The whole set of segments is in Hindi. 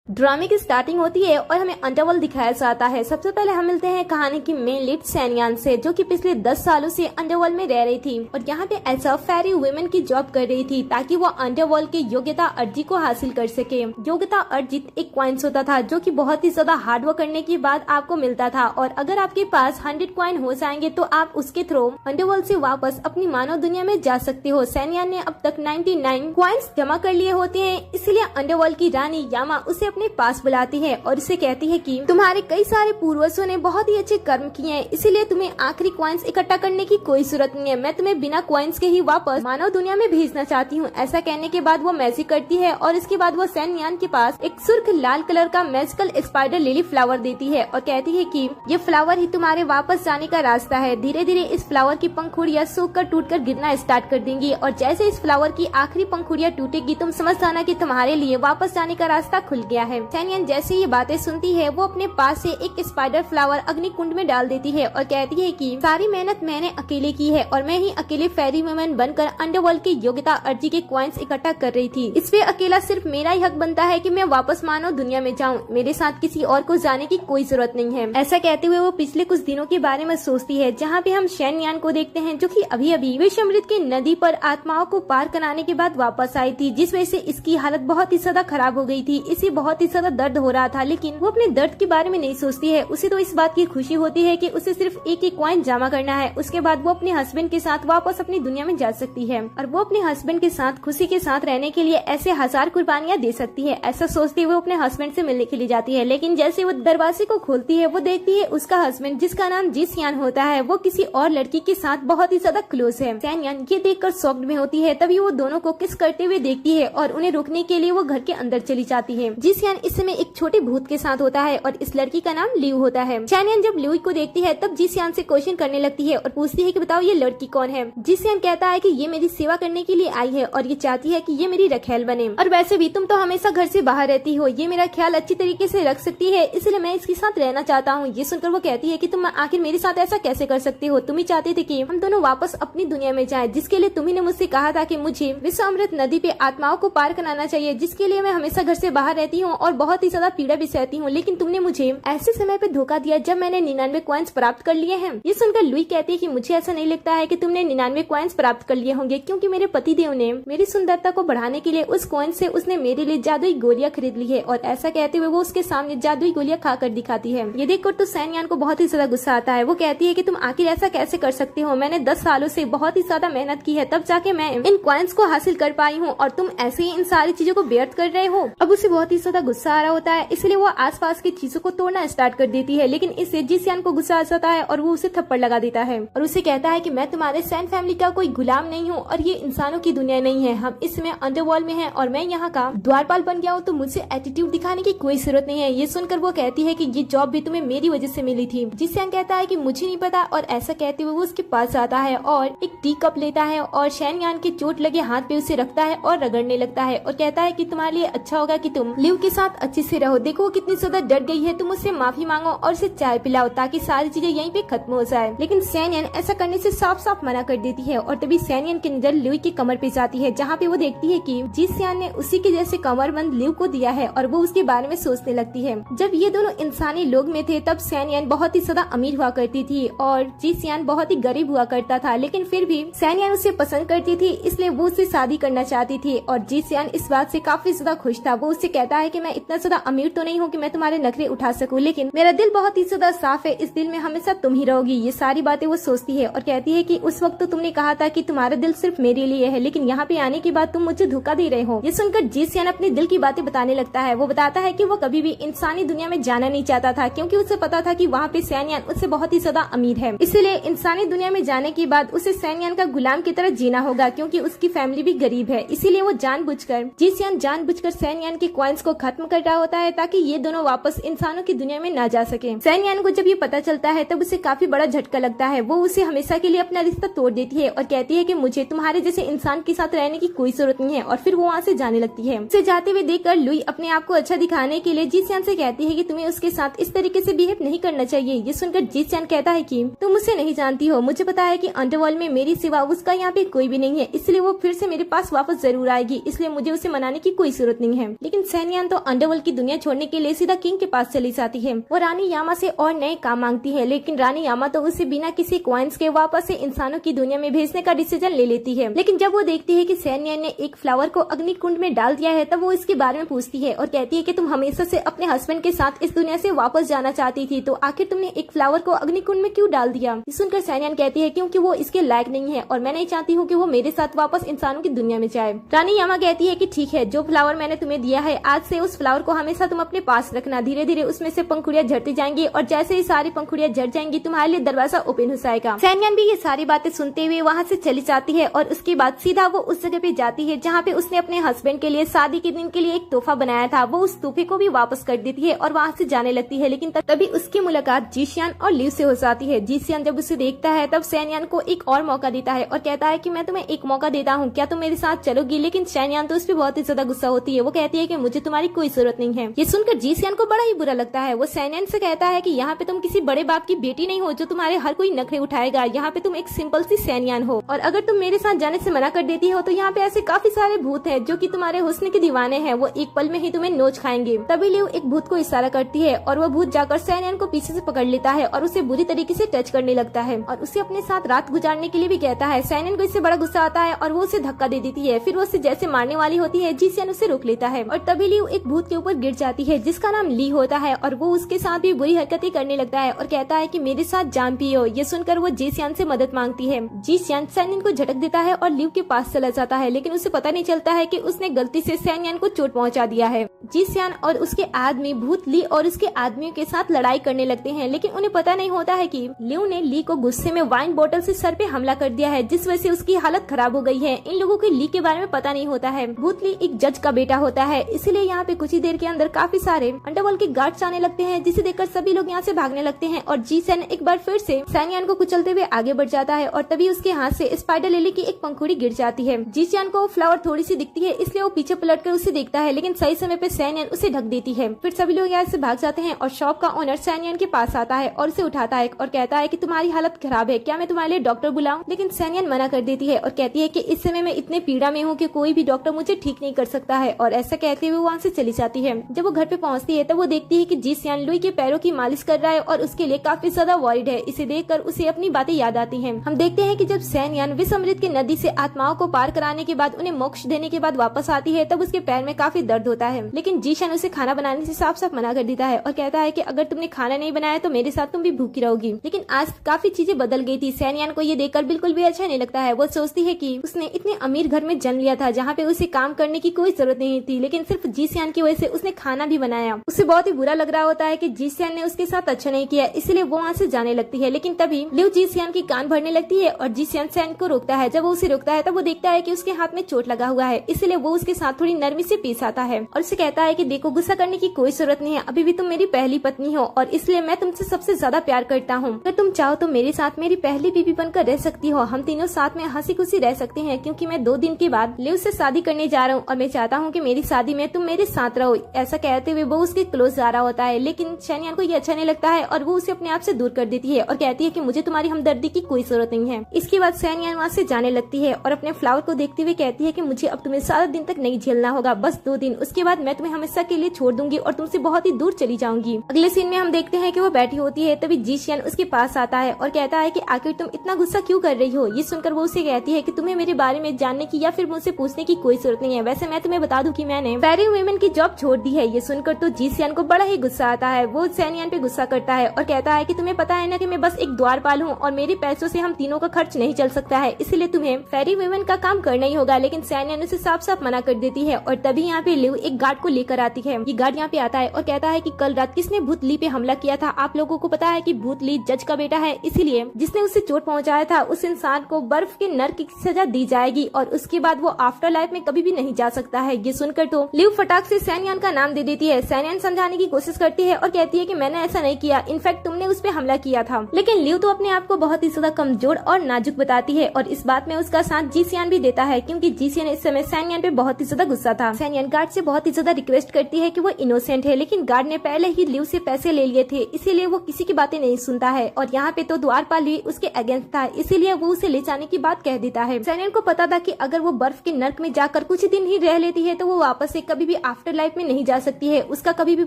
ड्रामे की स्टार्टिंग होती है और हमें अंडरवर्ल्ड दिखाया जाता है। सबसे पहले हम मिलते हैं कहानी की मेन लीड सैनयान से, जो कि पिछले 10 सालों से अंडरवर्ल्ड में रह रही थी और यहाँ पे ऐसा फेरी वुमेन की जॉब कर रही थी ताकि वो अंडरवर्ल्ड के योग्यता अर्जी को हासिल कर सके। योग्यता अर्जित एक कॉइन्स होता था जो कि बहुत ही ज्यादा हार्ड वर्क करने के बाद आपको मिलता था और अगर आपके पास 100 कॉइन हो जाएंगे तो आप उसके थ्रू अंडरवर्ल्ड से वापस अपनी मानव दुनिया में जा सकते हो। सैनयान ने अब तक 99 कॉइन्स जमा कर लिए होते हैं, इसलिए अंडरवर्ल्ड की रानी यामा उसे अपने पास बुलाती है और इसे कहती है कि तुम्हारे कई सारे पूर्वजों ने बहुत ही अच्छे कर्म किए हैं, इसीलिए तुम्हें आखिरी कॉइन्स इकट्ठा करने की कोई जरूरत नहीं है। मैं तुम्हें बिना कॉइन्स के ही वापस मानव दुनिया में भेजना चाहती हूँ। ऐसा कहने के बाद वो मैजिक करती है और इसके बाद वो सैनयान के पास एक सुर्ख लाल कलर का मैजिकल स्पाइडर लिली फ्लावर देती है और कहती है कि ये फ्लावर ही तुम्हारे वापस जाने का रास्ता है। धीरे धीरे इस फ्लावर की पंखुड़ियाँ सूख कर टूट कर गिरना स्टार्ट कर देंगी और जैसे इस फ्लावर की आखिरी पंखुड़ियाँ टूटेगी तुम समझ जाना कि तुम्हारे लिए वापस जाने का रास्ता खुल गया है। सैनयान जैसे ये बातें सुनती है वो अपने पास से एक स्पाइडर फ्लावर अग्नि कुंड में डाल देती है और कहती है कि सारी मेहनत मैंने अकेले की है और मैं ही अकेले फेरी वुमेन बनकर अंडरवर्ल्ड की योग्यता अर्जी के कॉइन्स इकट्ठा कर रही थी। इसमें अकेला सिर्फ मेरा ही हक बनता है कि मैं वापस मानव दुनिया में जाऊं, मेरे साथ किसी और को जाने की कोई जरूरत नहीं है। ऐसा कहते हुए वो पिछले कुछ दिनों के बारे में सोचती है जहाँ पे हम सैनयान को देखते हैं जो कि अभी अभी विषमृत की नदी पर आत्माओं को पार कराने के बाद वापस आई थी, जिस वजह से इसकी हालत बहुत ही ज्यादा खराब हो गई थी। इसे बहुत ही ज्यादा दर्द हो रहा था लेकिन वो अपने दर्द के बारे में नहीं सोचती है। उसे तो इस बात की खुशी होती है कि उसे सिर्फ एक ही कॉइन जमा करना है, उसके बाद वो अपने हस्बैंड के साथ वापस अपनी दुनिया में जा सकती है और वो अपने हस्बैंड के साथ खुशी के साथ रहने के लिए ऐसे 1000 कुर्बानियां दे सकती है। ऐसा सोचते हुए वो अपने हस्बैंड से मिलने के लिए जाती है, लेकिन जैसे वो दरवाजे को खोलती है वो देखती है उसका हस्बैंड, जिसका नाम जीसियान होता है, वो किसी और लड़की के साथ बहुत ही ज्यादा क्लोज है। सैनयान ये देखकर शॉक्ड में होती है। तभी वो दोनों को किस करते हुए देखती है और उन्हें रोकने के लिए वो घर के अंदर चली जाती है। जीसियान इस समय एक छोटे भूत के साथ होता है और इस लड़की का नाम लियू होता है। सैनयान जब लियू को देखती है तब जीसियान से क्वेश्चन करने लगती है और पूछती है कि बताओ ये लड़की कौन है। जीसियान कहता है कि ये मेरी सेवा करने के लिए आई है और ये चाहती है कि ये मेरी रखेल बने, और वैसे भी तुम तो हमेशा घर से बाहर रहती हो, ये मेरा ख्याल अच्छी तरीके से रख सकती है, इसलिए मैं इसके साथ रहना चाहता हूँ। ये सुनकर वो कहती है कि तुम आखिर मेरे साथ ऐसा कैसे कर सकती हो, तुम ही चाहते थे कि हम दोनों वापस अपनी दुनिया में जाएं, जिसके लिए तुम्ही ने मुझसे कहा था कि मुझे विश्व अमृत नदी पे आत्माओं को पार कराना चाहिए, जिसके लिए मैं हमेशा घर से बाहर रहती हूँ और बहुत ही ज्यादा पीड़ा भी सहती हूँ, लेकिन तुमने मुझे ऐसे समय पे धोखा दिया जब मैंने 99 कॉइन्स प्राप्त कर लिए हैं। ये सुनकर लुई कहती है कि मुझे ऐसा नहीं लगता है कि तुमने 99 कॉइन्स प्राप्त कर लिए होंगे, क्योंकि मेरे पतिदेव ने मेरी सुंदरता को बढ़ाने के लिए उस कॉइन से उसने मेरे लिए जादुई गोलियां खरीद ली है। और ऐसा कहते हुए वो उसके सामने जादुई गोलियां खाकर दिखाती है। ये देखकर तो सैनयान को बहुत ही ज्यादा गुस्सा आता है। वो कहती है कि तुम आखिर ऐसा कैसे कर सकते हो, मैंने 10 सालों से बहुत ही ज्यादा मेहनत की है, तब जाके मैं इन कॉइन्स को हासिल कर पाई हूँ और तुम ऐसे ही इन सारी चीजों को व्यर्थ कर रहे हो। अब उसे बहुत ही ज्यादा गुस्सा आ रहा होता है, इसलिए वो आसपास की चीजों को तोड़ना स्टार्ट कर देती है, लेकिन इससे जीसियान को गुस्सा आ जाता है और वो उसे थप्पड़ लगा देता है और उसे कहता है कि मैं तुम्हारे सैन फैमिली का कोई गुलाम नहीं हूँ और ये इंसानों की दुनिया नहीं है, हम इस समय अंडरवर्ल्ड में हैं और मैं यहाँ का द्वारपाल बन गया हूँ, तो मुझसे एटीट्यूड दिखाने की कोई जरूरत नहीं है। ये सुनकर वो कहती है कि ये जॉब भी तुम्हें मेरी वजह से मिली थी। जीसियान कहता है कि मुझे नहीं पता और ऐसा कहते हुए वो उसके पास आता है और एक टी कप लेता है और सैनयान के चोट लगे हाथ पे उसे रखता है और रगड़ने लगता है और कहता है कि तुम्हारे लिए अच्छा होगा कि तुम लिव के साथ अच्छे से रहो, देखो वो कितनी ज्यादा डर गई है, तुम उससे माफी मांगो और उसे चाय पिलाओ ताकि सारी चीजें यहीं पे खत्म हो जाए। लेकिन सैनयान ऐसा करने से साफ साफ मना कर देती है और तभी सैनयान की नजर लिव की कमर पे जाती है, जहाँ पे वो देखती है कि जीसियान ने उसी के जैसे कमरबंद लिव को दिया है और वो उसके बारे में सोचने लगती है। जब ये दोनों इंसानी लोग में थे तब सैनयान बहुत ही ज्यादा अमीर हुआ करती थी और जीसियान बहुत ही गरीब हुआ करता था, लेकिन फिर भी सैनयान उसे पसंद करती थी, इसलिए वो उससे शादी करना चाहती थी और जीसियान इस बात से काफी ज्यादा खुश था। वो उससे कहता है कि मैं इतना ज्यादा अमीर तो नहीं हूँ कि मैं तुम्हारे नखरे उठा सकूं, लेकिन मेरा दिल बहुत ही ज्यादा साफ है, इस दिल में हमेशा तुम ही रहोगी। ये सारी बातें वो सोचती है और कहती है कि उस वक्त तो तुमने कहा था कि तुम्हारा दिल सिर्फ मेरे लिए है, लेकिन यहाँ पे आने के बाद तुम मुझे धोखा दे रहे हो। ये सुनकर जीसियान अपने दिल की बातें बताने लगता है। वो बताता है कि वो कभी भी इंसानी दुनिया में जाना नहीं चाहता था, क्योंकि उसे पता था कि वहाँ पे सैनयान उससे बहुत ही ज्यादा अमीर है, इसलिए इंसानी दुनिया में जाने के बाद उसे सैनयान का गुलाम की तरह जीना होगा, क्योंकि उसकी फैमिली भी गरीब है। इसीलिए वो जानबूझकर सैनयान के कॉइन्स को खत्म कर रहा होता है ताकि ये दोनों वापस इंसानों की दुनिया में ना जा सके। सैनयान को जब ये पता चलता है तब उसे काफी बड़ा झटका लगता है। वो उसे हमेशा के लिए अपना रिश्ता तोड़ देती है और कहती है कि मुझे तुम्हारे जैसे इंसान के साथ रहने की कोई जरूरत नहीं है, और फिर वो वहाँ से जाने लगती है। उसे जाते हुए देखकर लुई अपने आप को अच्छा दिखाने के लिए जीसियान से कहती है कि तुम्हें उसके साथ इस तरीके से बिहेव नहीं करना चाहिए। ये सुनकर जीसियान कहता है कि तुम मुझसे नहीं जानती हो, मुझे पता है कि अंडरवर्ल्ड में मेरी सिवा उसका यहाँ पे कोई भी नहीं है, इसलिए वो फिर से मेरे पास वापस जरूर आएगी, इसलिए मुझे उसे मनाने की कोई जरूरत नहीं है। लेकिन सैनयान तो अंडरवर्ल्ड की दुनिया छोड़ने के लिए सीधा किंग के पास चली जाती है। वो रानी यामा से और नए काम मांगती है, लेकिन रानी यामा तो उसे बिना किसी कॉइन्स के वापस से इंसानों की दुनिया में भेजने का डिसीजन ले लेती है। लेकिन जब वो देखती है कि सैनियन ने एक फ्लावर को अग्नि कुंड में डाल दिया है, तब वो इसके बारे में पूछती है और कहती है कि तुम हमेशा से अपने हस्बैंड के साथ इस दुनिया से वापस जाना चाहती थी, तो आखिर तुमने एक फ्लावर को अग्नि कुंड में क्यों डाल दिया। सुनकर सैनियन कहती है क्योंकि वो इसके लायक नहीं है और मैं नहीं चाहती हूँ कि वो मेरे साथ वापस इंसानों की दुनिया में जाए। रानी यामा कहती है कि ठीक है, जो फ्लावर मैंने तुम्हें दिया है, आज से उस फ्लावर को हमेशा तुम अपने पास रखना। धीरे धीरे उसमें से पंखुड़ियां झड़ती जाएंगी और जैसे ही सारी पंखुड़ियां झड़ जाएंगी तुम्हारे लिए दरवाजा ओपन हो जाएगा। सैनियन भी ये सारी बातें सुनते हुए वहाँ से चली जाती है और उसके बाद सीधा वो उस जगह पे जाती है जहाँ पे उसने अपने हस्बैंड के लिए शादी के दिन के लिए एक तोहफा बनाया था। वो उस तोहफे को भी वापस कर देती है और वहाँ से जाने लगती है। लेकिन तभी उसकी मुलाकात जीशियान और लिव से हो जाती है। जीशियान जब उसे देखता है तब सैनियन को एक और मौका देता है और कहता है कि मैं तुम्हें एक मौका देता हूँ, क्या तुम मेरे साथ चलोगी। लेकिन सैनियन तो उस पर बहुत ही ज्यादा गुस्सा होती है। वो कहती है कि मुझे तुम्हारी कोई जरूरत नहीं है। ये सुनकर जीशियान को बड़ा ही बुरा लगता है। वो सैनियन से कहता है कि यहाँ पे तुम किसी बड़े बाप की बेटी नहीं हो जो तुम्हारे हर कोई नखरे उठाएगा। यहाँ पे तुम एक सिंपल सी सैनियन हो और अगर तुम मेरे साथ जाने से मना कर देती हो तो यहाँ पे ऐसे काफी सारे भूत हैं जो कि तुम्हारे हुस्न के दीवाने हैं। वो एक पल में ही तुम्हें नोच खाएंगे। तभी लिव एक भूत को इशारा करती है और वो भूत जाकर सैनियन को पीछे से पकड़ लेता है और उसे बुरी तरीके से टच करने लगता है और उसे अपने साथ रात गुजारने के लिए भी कहता है। सैनियन को इससे बड़ा गुस्सा आता है और वो उसे धक्का दे देती है। फिर वो उसे जैसे मारने वाली होती है, जीशियन उसे रोक लेता है और तभी लिव एक भूत के ऊपर गिर जाती है जिसका नाम ली होता है और वो उसके साथ भी बुरी हरकतें करने लगता है और कहता है कि मेरे साथ जाम पियो। ये सुनकर वो जीशियन से मदद मांगती है। जीशियन सैनियन को झटक देता है और लिव के पास चला जाता है, लेकिन उसे पता नहीं चलता है कि उसने गलती से सैनियन को चोट पहुंचा दिया है। जीशियन और उसके आदमी भूत ली और उसके आदमियों के साथ लड़ाई करने लगते हैं, लेकिन उन्हें पता नहीं होता है कि लिव ने ली को गुस्से में वाइन बोतल से सर पे हमला कर दिया है, जिस वजह से उसकी हालत खराब हो गई है। इन लोगों को ली के बारे में पता नहीं होता है। भूत ली एक जज का बेटा होता है, इसलिए यहाँ पे कुछ ही देर के अंदर काफी सारे अंडरवर्ल्ड के गार्ड्स आने लगते हैं, जिसे देखकर सभी लोग यहाँ से भागने लगते हैं और जीशियन एक बार फिर से सैनियन को कुचलते हुए आगे बढ़ जाता है और तभी उसके हाथ से स्पाइडर लिली की एक पंखुड़ी गिर जाती है। जीशियन को फ्लावर थोड़ी सी दिखती है, इसलिए वो पीछे पलटकर उसे देखता है, लेकिन सही समय पे सैनियन उसे ढक देती है। फिर सभी लोग यहाँ से भाग जाते हैं और शॉप का ओनर सैनियन के पास आता है और उसे उठाता है और कहता है कि तुम्हारी हालत खराब है, क्या मैं तुम्हारे लिए डॉक्टर बुलाऊं। लेकिन सैनियन मना कर देती है और कहती है कि इस समय मैं इतने पीड़ा में हूँ कि कोई भी डॉक्टर मुझे ठीक नहीं कर सकता है और ऐसा कहते हुए वहाँ से चली जाती है। जब वो घर पे पहुँचती है तब वो देखती है कि जीशियन लुई के पैरों की मालिश कर रहा है और उसके लिए काफी ज्यादा वॉरिड है। इसे देखकर उसे अपनी बातें याद आती हैं। हम देखते हैं कि जब सैनियन विषमृत की नदी से आत्माओं को पार कराने के बाद उन्हें मोक्ष देने के बाद वापस आती है, तब उसके पैर में काफी दर्द होता है। लेकिन जीशियन उसे खाना बनाने से साफ साफ मना कर देता है और कहता है कि अगर तुमने खाना नहीं बनाया तो मेरे साथ तुम भी भूखी रहोगी। लेकिन आज काफी चीजें बदल गई थी। सैनियन को ये देखकर बिल्कुल भी अच्छा नहीं लगता है। वो सोचती है कि उसने इतने अमीर घर में जन्म लिया था जहाँ पे उसे काम करने की कोई जरूरत नहीं थी, लेकिन सिर्फ जीशियन की वजह से उसने खाना भी बनाया। उसे बहुत ही बुरा लग रहा होता है कि जीशियन ने उसके साथ अच्छा नहीं किया, इसलिए वो वहाँ से जाने लगती है। लेकिन तभी लिव जीशियन की कान भरने लगती है और जीशियन सैनियन को रोकता है। जब वो उसे रोकता है तब वो देखता है कि उसके हाथ में चोट लगा हुआ है, इसलिए वो उसके साथ थोड़ी नरमी से पेश आता है और उसे कहता है कि देखो, गुस्सा करने की कोई जरूरत नहीं है, अभी भी तुम मेरी पहली पत्नी हो और इसलिए मैं तुमसे सबसे ज्यादा प्यार करता हूँ। अगर तुम चाहो तो मेरे साथ मेरी पहली बीवी बनकर रह सकती हो। हम तीनों साथ में हंसी खुशी रह सकते हैं, क्योंकि मैं 2 दिन के बाद लिव से शादी करने जा रहा हूँ और मैं चाहता हूँ कि मेरी शादी में तुम मेरे साथ रहो। ऐसा कहते हुए वो उसके क्लोज जा रहा होता है, लेकिन सैनियन को ये अच्छा नहीं लगता है और वो उसे अपने आप से दूर कर देती है और कहती है कि मुझे तुम्हारी हमदर्दी की कोई जरूरत नहीं है। इसके बाद सैनियन वहाँ से जाने लगती है और अपने फ्लावर को देखते हुए कहती है कि मुझे अब तुम्हें 7 दिन तक नहीं झेलना होगा, बस 2 दिन, उसके बाद मैं तुम्हें हमेशा के लिए छोड़ दूंगी और तुमसे बहुत ही दूर चली जाऊंगी। अगले सीन में हम देखते हैं कि वो बैठी होती है, तभी जीशियन उसके पास आता है और कहता है कि आखिर तुम इतना गुस्सा क्यों कर रही हो। ये सुनकर वो उसे कहती है कि तुम्हें मेरे बारे में जानने की या फिर मुझसे पूछने की कोई जरूरत नहीं है। वैसे मैं तुम्हें बता दूं कि मैंने फेरी वुमेन की जॉब छोड़ दी है। ये सुनकर तो जीशियन को बड़ा ही गुस्सा आता है। वो सैनियन पे गुस्सा करता है और कहता है कि तुम्हें पता है ना कि मैं बस एक द्वारपाल हूँ और मेरे पैसों से हम तीनों का खर्च नहीं चल सकता है, इसलिए तुम्हें फेरी वुमेन का काम करना ही होगा। लेकिन सैनियन उसे साफ साफ मना कर देती है और तभी यहाँ पे लिव एक गार्ड को लेकर आती है। ये गार्ड यहाँ पे आता है और कहता है कि कल रात किसने भूत ली पे हमला किया था। आप लोगों को पता है कि भूत ली जज का बेटा है, इसीलिए जिसने उसे चोट पहुँचाया था उस इंसान को बर्फ के नर्क की सजा दी जाएगी और उसके बाद वो आफ्टर लाइफ में कभी भी नहीं जा सकता है। ये सुनकर तो लिव फटाक से सैनियन का नाम दे देती है। सैनियन समझाने की कोशिश करती है और कहती है कि मैंने ऐसा नहीं किया, इनफैक्ट तुमने उस पे हमला किया था। लेकिन लिव तो अपने आप को बहुत ही ज्यादा कमजोर और नाजुक बताती है और इस बात में उसका साथ जीशियन भी देता है, क्योंकि जीशियन इस समय सैनियन पे बहुत ही ज्यादा गुस्सा था। सैनियन गार्ड से बहुत ही ज्यादा रिक्वेस्ट करती है कि वो इनोसेंट है, लेकिन गार्ड ने पहले ही लिव से पैसे ले लिए थे, इसीलिए वो किसी की बातें नहीं सुनता है और यहाँ पे तो द्वारपाल भी उसके अगेंस्ट था, इसीलिए वो उसे ले जाने की बात कह देता है। सैनियन को पता था कि अगर वो बर्फ के नर्क में जाकर कुछ दिन ही रह लेती है तो वो वापस से कभी भी आफ्टर आफ्टर लाइफ में नहीं जा सकती है, उसका कभी भी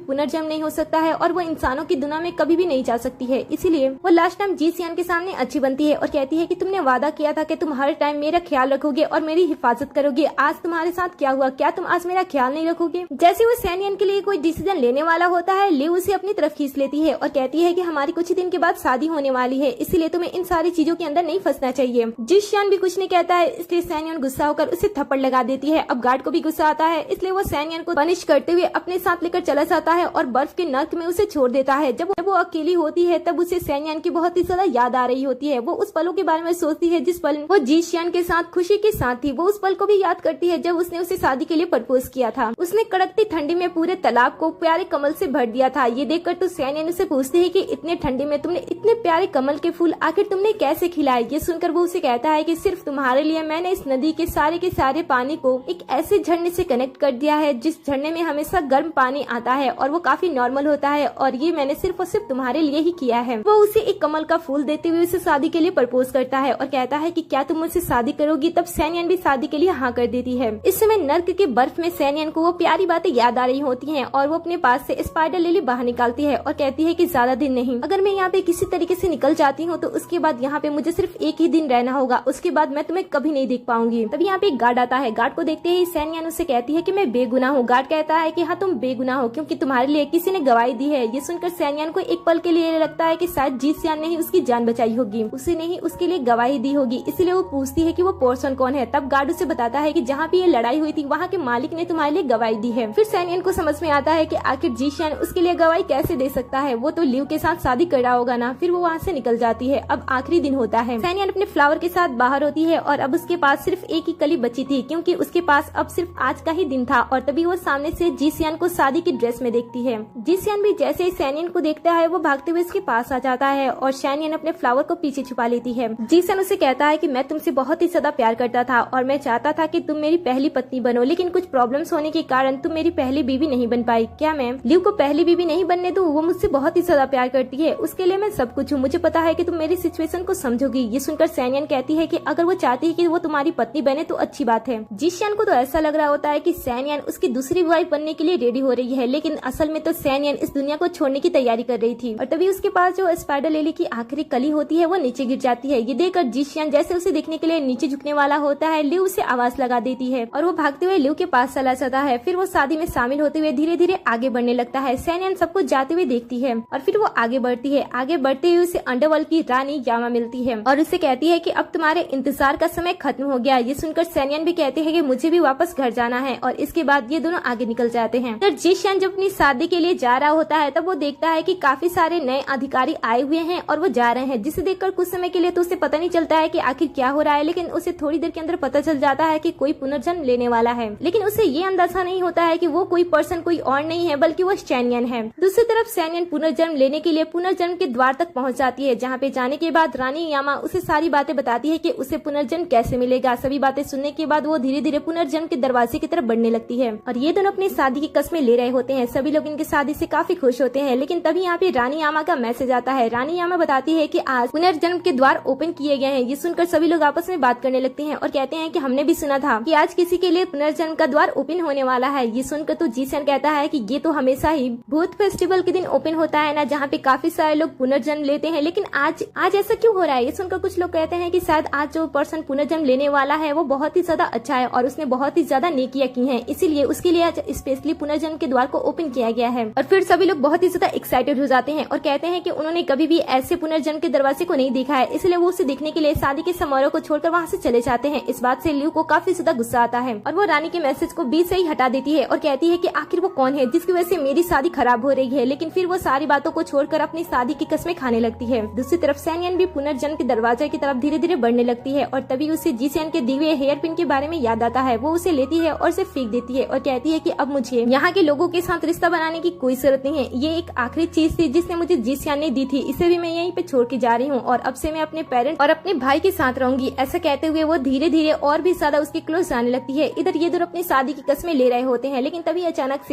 पुनर्जन्म नहीं हो सकता है और वो इंसानों की दुनिया में कभी भी नहीं जा सकती है। इसीलिए वो लास्ट टाइम जी सियान के सामने अच्छी बनती है और कहती है कि तुमने वादा किया था कि तुम हर टाइम मेरा ख्याल रखोगे और मेरी हिफाजत करोगे। आज तुम्हारे साथ क्या हुआ? क्या तुम आज मेरा ख्याल नहीं रखोगे? जैसे वो सैनियन के लिए कोई डिसीजन लेने वाला होता है, लिव उसे अपनी तरफ खींच लेती है और कहती है कि हमारी कुछ ही दिन के बाद शादी होने वाली है, इसलिए तुम्हें इन सारी चीजों के अंदर नहीं फंसना चाहिए। जी सियान भी कुछ नहीं कहता है, इसलिए सैनियन गुस्सा होकर उसे थप्पड़ लगा देती है। अब गार्ड को भी गुस्सा आता है, इसलिए वो सैनियन को पनिश करते हुए अपने साथ लेकर चला जाता है और बर्फ के नर्क में उसे छोड़ देता है। जब वो अकेली होती है तब उसे सैनियन की बहुत ही ज्यादा याद आ रही होती है। वो उस पलों के बारे में सोचती है जिस पल वो जी सियान के साथ खुशी के साथ थी। वो उस पल को भी याद करती है जब उसने उसे शादी के लिए प्रपोज किया था। उसने कड़कती ठंडी में पूरे तालाब को प्यारे कमल से भर दिया था। ये देखकर तो सैनियन उसे पूछती है कि इतने ठंडी में तुमने इतने प्यारे कमल के फूल आखिर तुमने कैसे खिलाए? ये सुनकर वो उसे कहता है कि सिर्फ तुम्हारे लिए मैंने इस नदी के सारे पानी को एक ऐसे झरने से कनेक्ट कर दिया है जिस झरने में हमेशा गर्म पानी आता है और वो काफी नॉर्मल होता है, और ये मैंने सिर्फ और सिर्फ तुम्हारे लिए ही किया है। वो उसे एक कमल का फूल देते हुए उसे शादी के लिए प्रपोज करता है और कहता है कि क्या तुम मुझसे शादी करोगी? तब सैनियन भी शादी के लिए हाँ कर देती है। इस समय नर्क के बर्फ में सैनियन को वो प्यारी बातें याद आ रही होती हैं और वो अपने पास से स्पाइडर लिली बाहर निकालती है और कहती है कि ज्यादा दिन नहीं, अगर मैं यहाँ पे किसी तरीके से निकल जाती हूँ तो उसके बाद यहाँ पे मुझे सिर्फ एक ही दिन रहना होगा, उसके बाद मैं तुम्हें कभी नहीं देख पाऊंगी। तभी यहाँ पे एक गार्ड आता है। गार्ड को देखते ही सैनियन उससे कहती है कि मैं बेगुनाह हूँ। गार्ड कहता है कि हाँ तुम बेगुनाह हो क्योंकि तुम्हारे लिए किसी ने गवाही दी है। ये सुनकर सैनियन को एक पल के लिए लगता है कि शायद जी सियान ने ही उसकी जान बचाई होगी, उसी ने ही उसके लिए गवाही दी होगी, इसलिए वो पूछती है कि वो पर्सन कौन है। तब गार्ड उसे बताता है कि जहाँ पे ये लड़ाई हुई थी वहाँ के मालिक ने तुम्हारे लिए गवाही दी है। फिर सैनियन को समझ में आता है कि आखिर जी सियान उसके लिए गवाही कैसे दे सकता है, वो तो लिव के साथ शादी कर रहा होगा ना। फिर वो वहाँ से निकल जाती है। अब आखिरी दिन होता है। सैनियन अपने फ्लावर के साथ बाहर होती है और अब उसके पास सिर्फ एक ही कली बची थी क्योंकि उसके पास अब सिर्फ आज का ही दिन था। और तभी वो सामने से जी सियान को शादी की ड्रेस में देखती है। जी सियान भी जैसे ही सैनियन को देखता है वो भागते हुए उसके पास आ जाता है और सैनियन अपने फ्लावर को पीछे छुपा लेती है। जी सियान उसे कहता है कि मैं तुमसे बहुत ही ज्यादा प्यार करता था और मैं चाहता था कि तुम मेरी पहली पत्नी बनो, लेकिन कुछ प्रॉब्लम्स होने के कारण तुम मेरी पहली बीवी नहीं बन पाई। क्या मैं लिव को पहली बीवी नहीं बनने दूं? वो मुझसे बहुत ही ज्यादा प्यार करती है, उसके लिए मैं सब कुछ हूँ। मुझे पता है कि तुम मेरी सिचुएशन को समझोगी। ये सुनकर सैनियन कहती है कि अगर वो चाहती है कि वो तुम्हारी पत्नी बने तो अच्छी बात है। जी सियान को तो ऐसा लग रहा होता है कि सैनियन उसकी दूसरी वाइफ बनने के लिए रेडी हो रही है, लेकिन असल में तो सैनियन इस दुनिया को छोड़ने की तैयारी कर रही थी। और तभी उसके पास जो स्पाइडर लिली की आखिरी कली होती है वो नीचे गिर जाती है। ये देखकर जी सियान जैसे उसे देखने के लिए नीचे झुकने वाला होता है, लिव उसे आवाज लगा देती है और वो भागते हुए लिव के पास चला जाता है। फिर वो शादी में शामिल होते हुए धीरे धीरे आगे बढ़ने लगता है। सैनियन सब कुछ जाते हुए देखती है और फिर वो आगे बढ़ती है। आगे बढ़ते हुए उसे अंडरवर्ल्ड की रानी यामा मिलती है और उसे कहती है कि अब तुम्हारे इंतजार का समय खत्म हो गया। ये सुनकर सैनियन भी कहते हैं कि मुझे भी वापस घर जाना है और इसके बाद ये दोनों आगे निकल जाते हैं। तो जी सियान जब अपनी शादी के लिए जा रहा होता है तब वो देखता है कि काफी सारे नए अधिकारी आए हुए हैं और वो जा रहे हैं, जिसे देखकर कुछ समय के लिए तो उसे पता नहीं चलता है कि आखिर क्या हो रहा है, लेकिन उसे थोड़ी देर के अंदर पता चल जाता है कि कोई पुनर्जन्म लेने वाला है। लेकिन उसे ये अंदाजा नहीं होता है कि वो कोई पर्सन कोई और नहीं है बल्कि वो सैनियन है। दूसरी तरफ सैनियन पुनर्जन्म लेने के लिए पुनर्जन्म के द्वार तक पहुंच जाती है, जहाँ पे जाने के बाद रानी यामा उसे सारी बातें बताती है कि उसे पुनर्जन्म कैसे मिलेगा। सभी बातें सुनने के बाद वो धीरे धीरे पुनर्जन्म के दरवाजे की तरफ बढ़ने लगती है और ये दोनों अपनी शादी की कस्में ले रहे होते हैं। सभी लोग इनकी शादी से काफी खुश होते हैं, लेकिन तभी यहाँ पे रानी यामा का मैसेज आता है। रानी यामा बताती है कि आज पुनर्जन्म के द्वार ओपन किए गए हैं। ये सुनकर सभी लोग आपस में बात करने लगते हैं और कहते हैं कि हमने भी सुना था कि आज किसी के लिए पुनर्जन्म का द्वार ओपन होने वाला है। ये सुनकर तो जी सियान कहता है कि ये तो हमेशा ही भूत फेस्टिवल के दिन ओपन होता है ना, जहाँ पे काफी सारे लोग पुनर्जन्म लेते हैं, लेकिन आज ऐसा क्यों हो रहा है। ये सुनकर कुछ लोग कहते हैं कि शायद आज जो पर्सन पुनर्जन्म लेने वाला है वो बहुत ही ज्यादा अच्छा है और उसने बहुत ही ज्यादा नेकियां की हैं, इसीलिए उसके लिए आज स्पेशली पुनर्जन्म के द्वार को ओपन किया गया है। और फिर सभी लोग बहुत ही ज्यादा एक्साइटेड हो जाते हैं और कहते हैं कि उन्होंने कभी भी ऐसे पुनर्जन्म के दरवाजे को नहीं देखा है, इसलिए वो उसे देखने के लिए शादी के समारोह को छोड़कर वहाँ से चले जाते हैं। इस बात से लिव को काफी ज्यादा गुस्सा आता है और वो रानी के मैसेज को बीच से ही हटा देती है और कहती है कि आखिर वो कौन है जिसकी वजह से मेरी शादी खराब हो रही है। लेकिन फिर वो सारी बातों को छोड़कर अपनी शादी की कस्में खाने लगती है। दूसरी तरफ सैनियन भी पुनर्जन्म के दरवाजे की तरफ धीरे धीरे बढ़ने लगती है और तभी उसे जी सियान के दिए हुए हेयर पिन के बारे में याद आता है। वो उसे लेती है और उसे फेंक देती है और कहती है कि अब मुझे यहाँ के लोगों के साथ रिश्ता बनाने की कोई जरूरत नहीं है। ये एक आखिरी चीज थी जिसने मुझे जी सियान ने दी थी, इसे भी मैं यहीं पे छोड़ के जा रही हूँ और अब से मैं अपने पेरेंट्स और अपने भाई के साथ रहूंगी। ऐसा कहते हुए वो धीरे धीरे और भी ज्यादा उसके क्लोज जाने लगती है। इधर ये दोनों अपनी शादी की कस्में ले रहे होते हैं, लेकिन तभी अचानक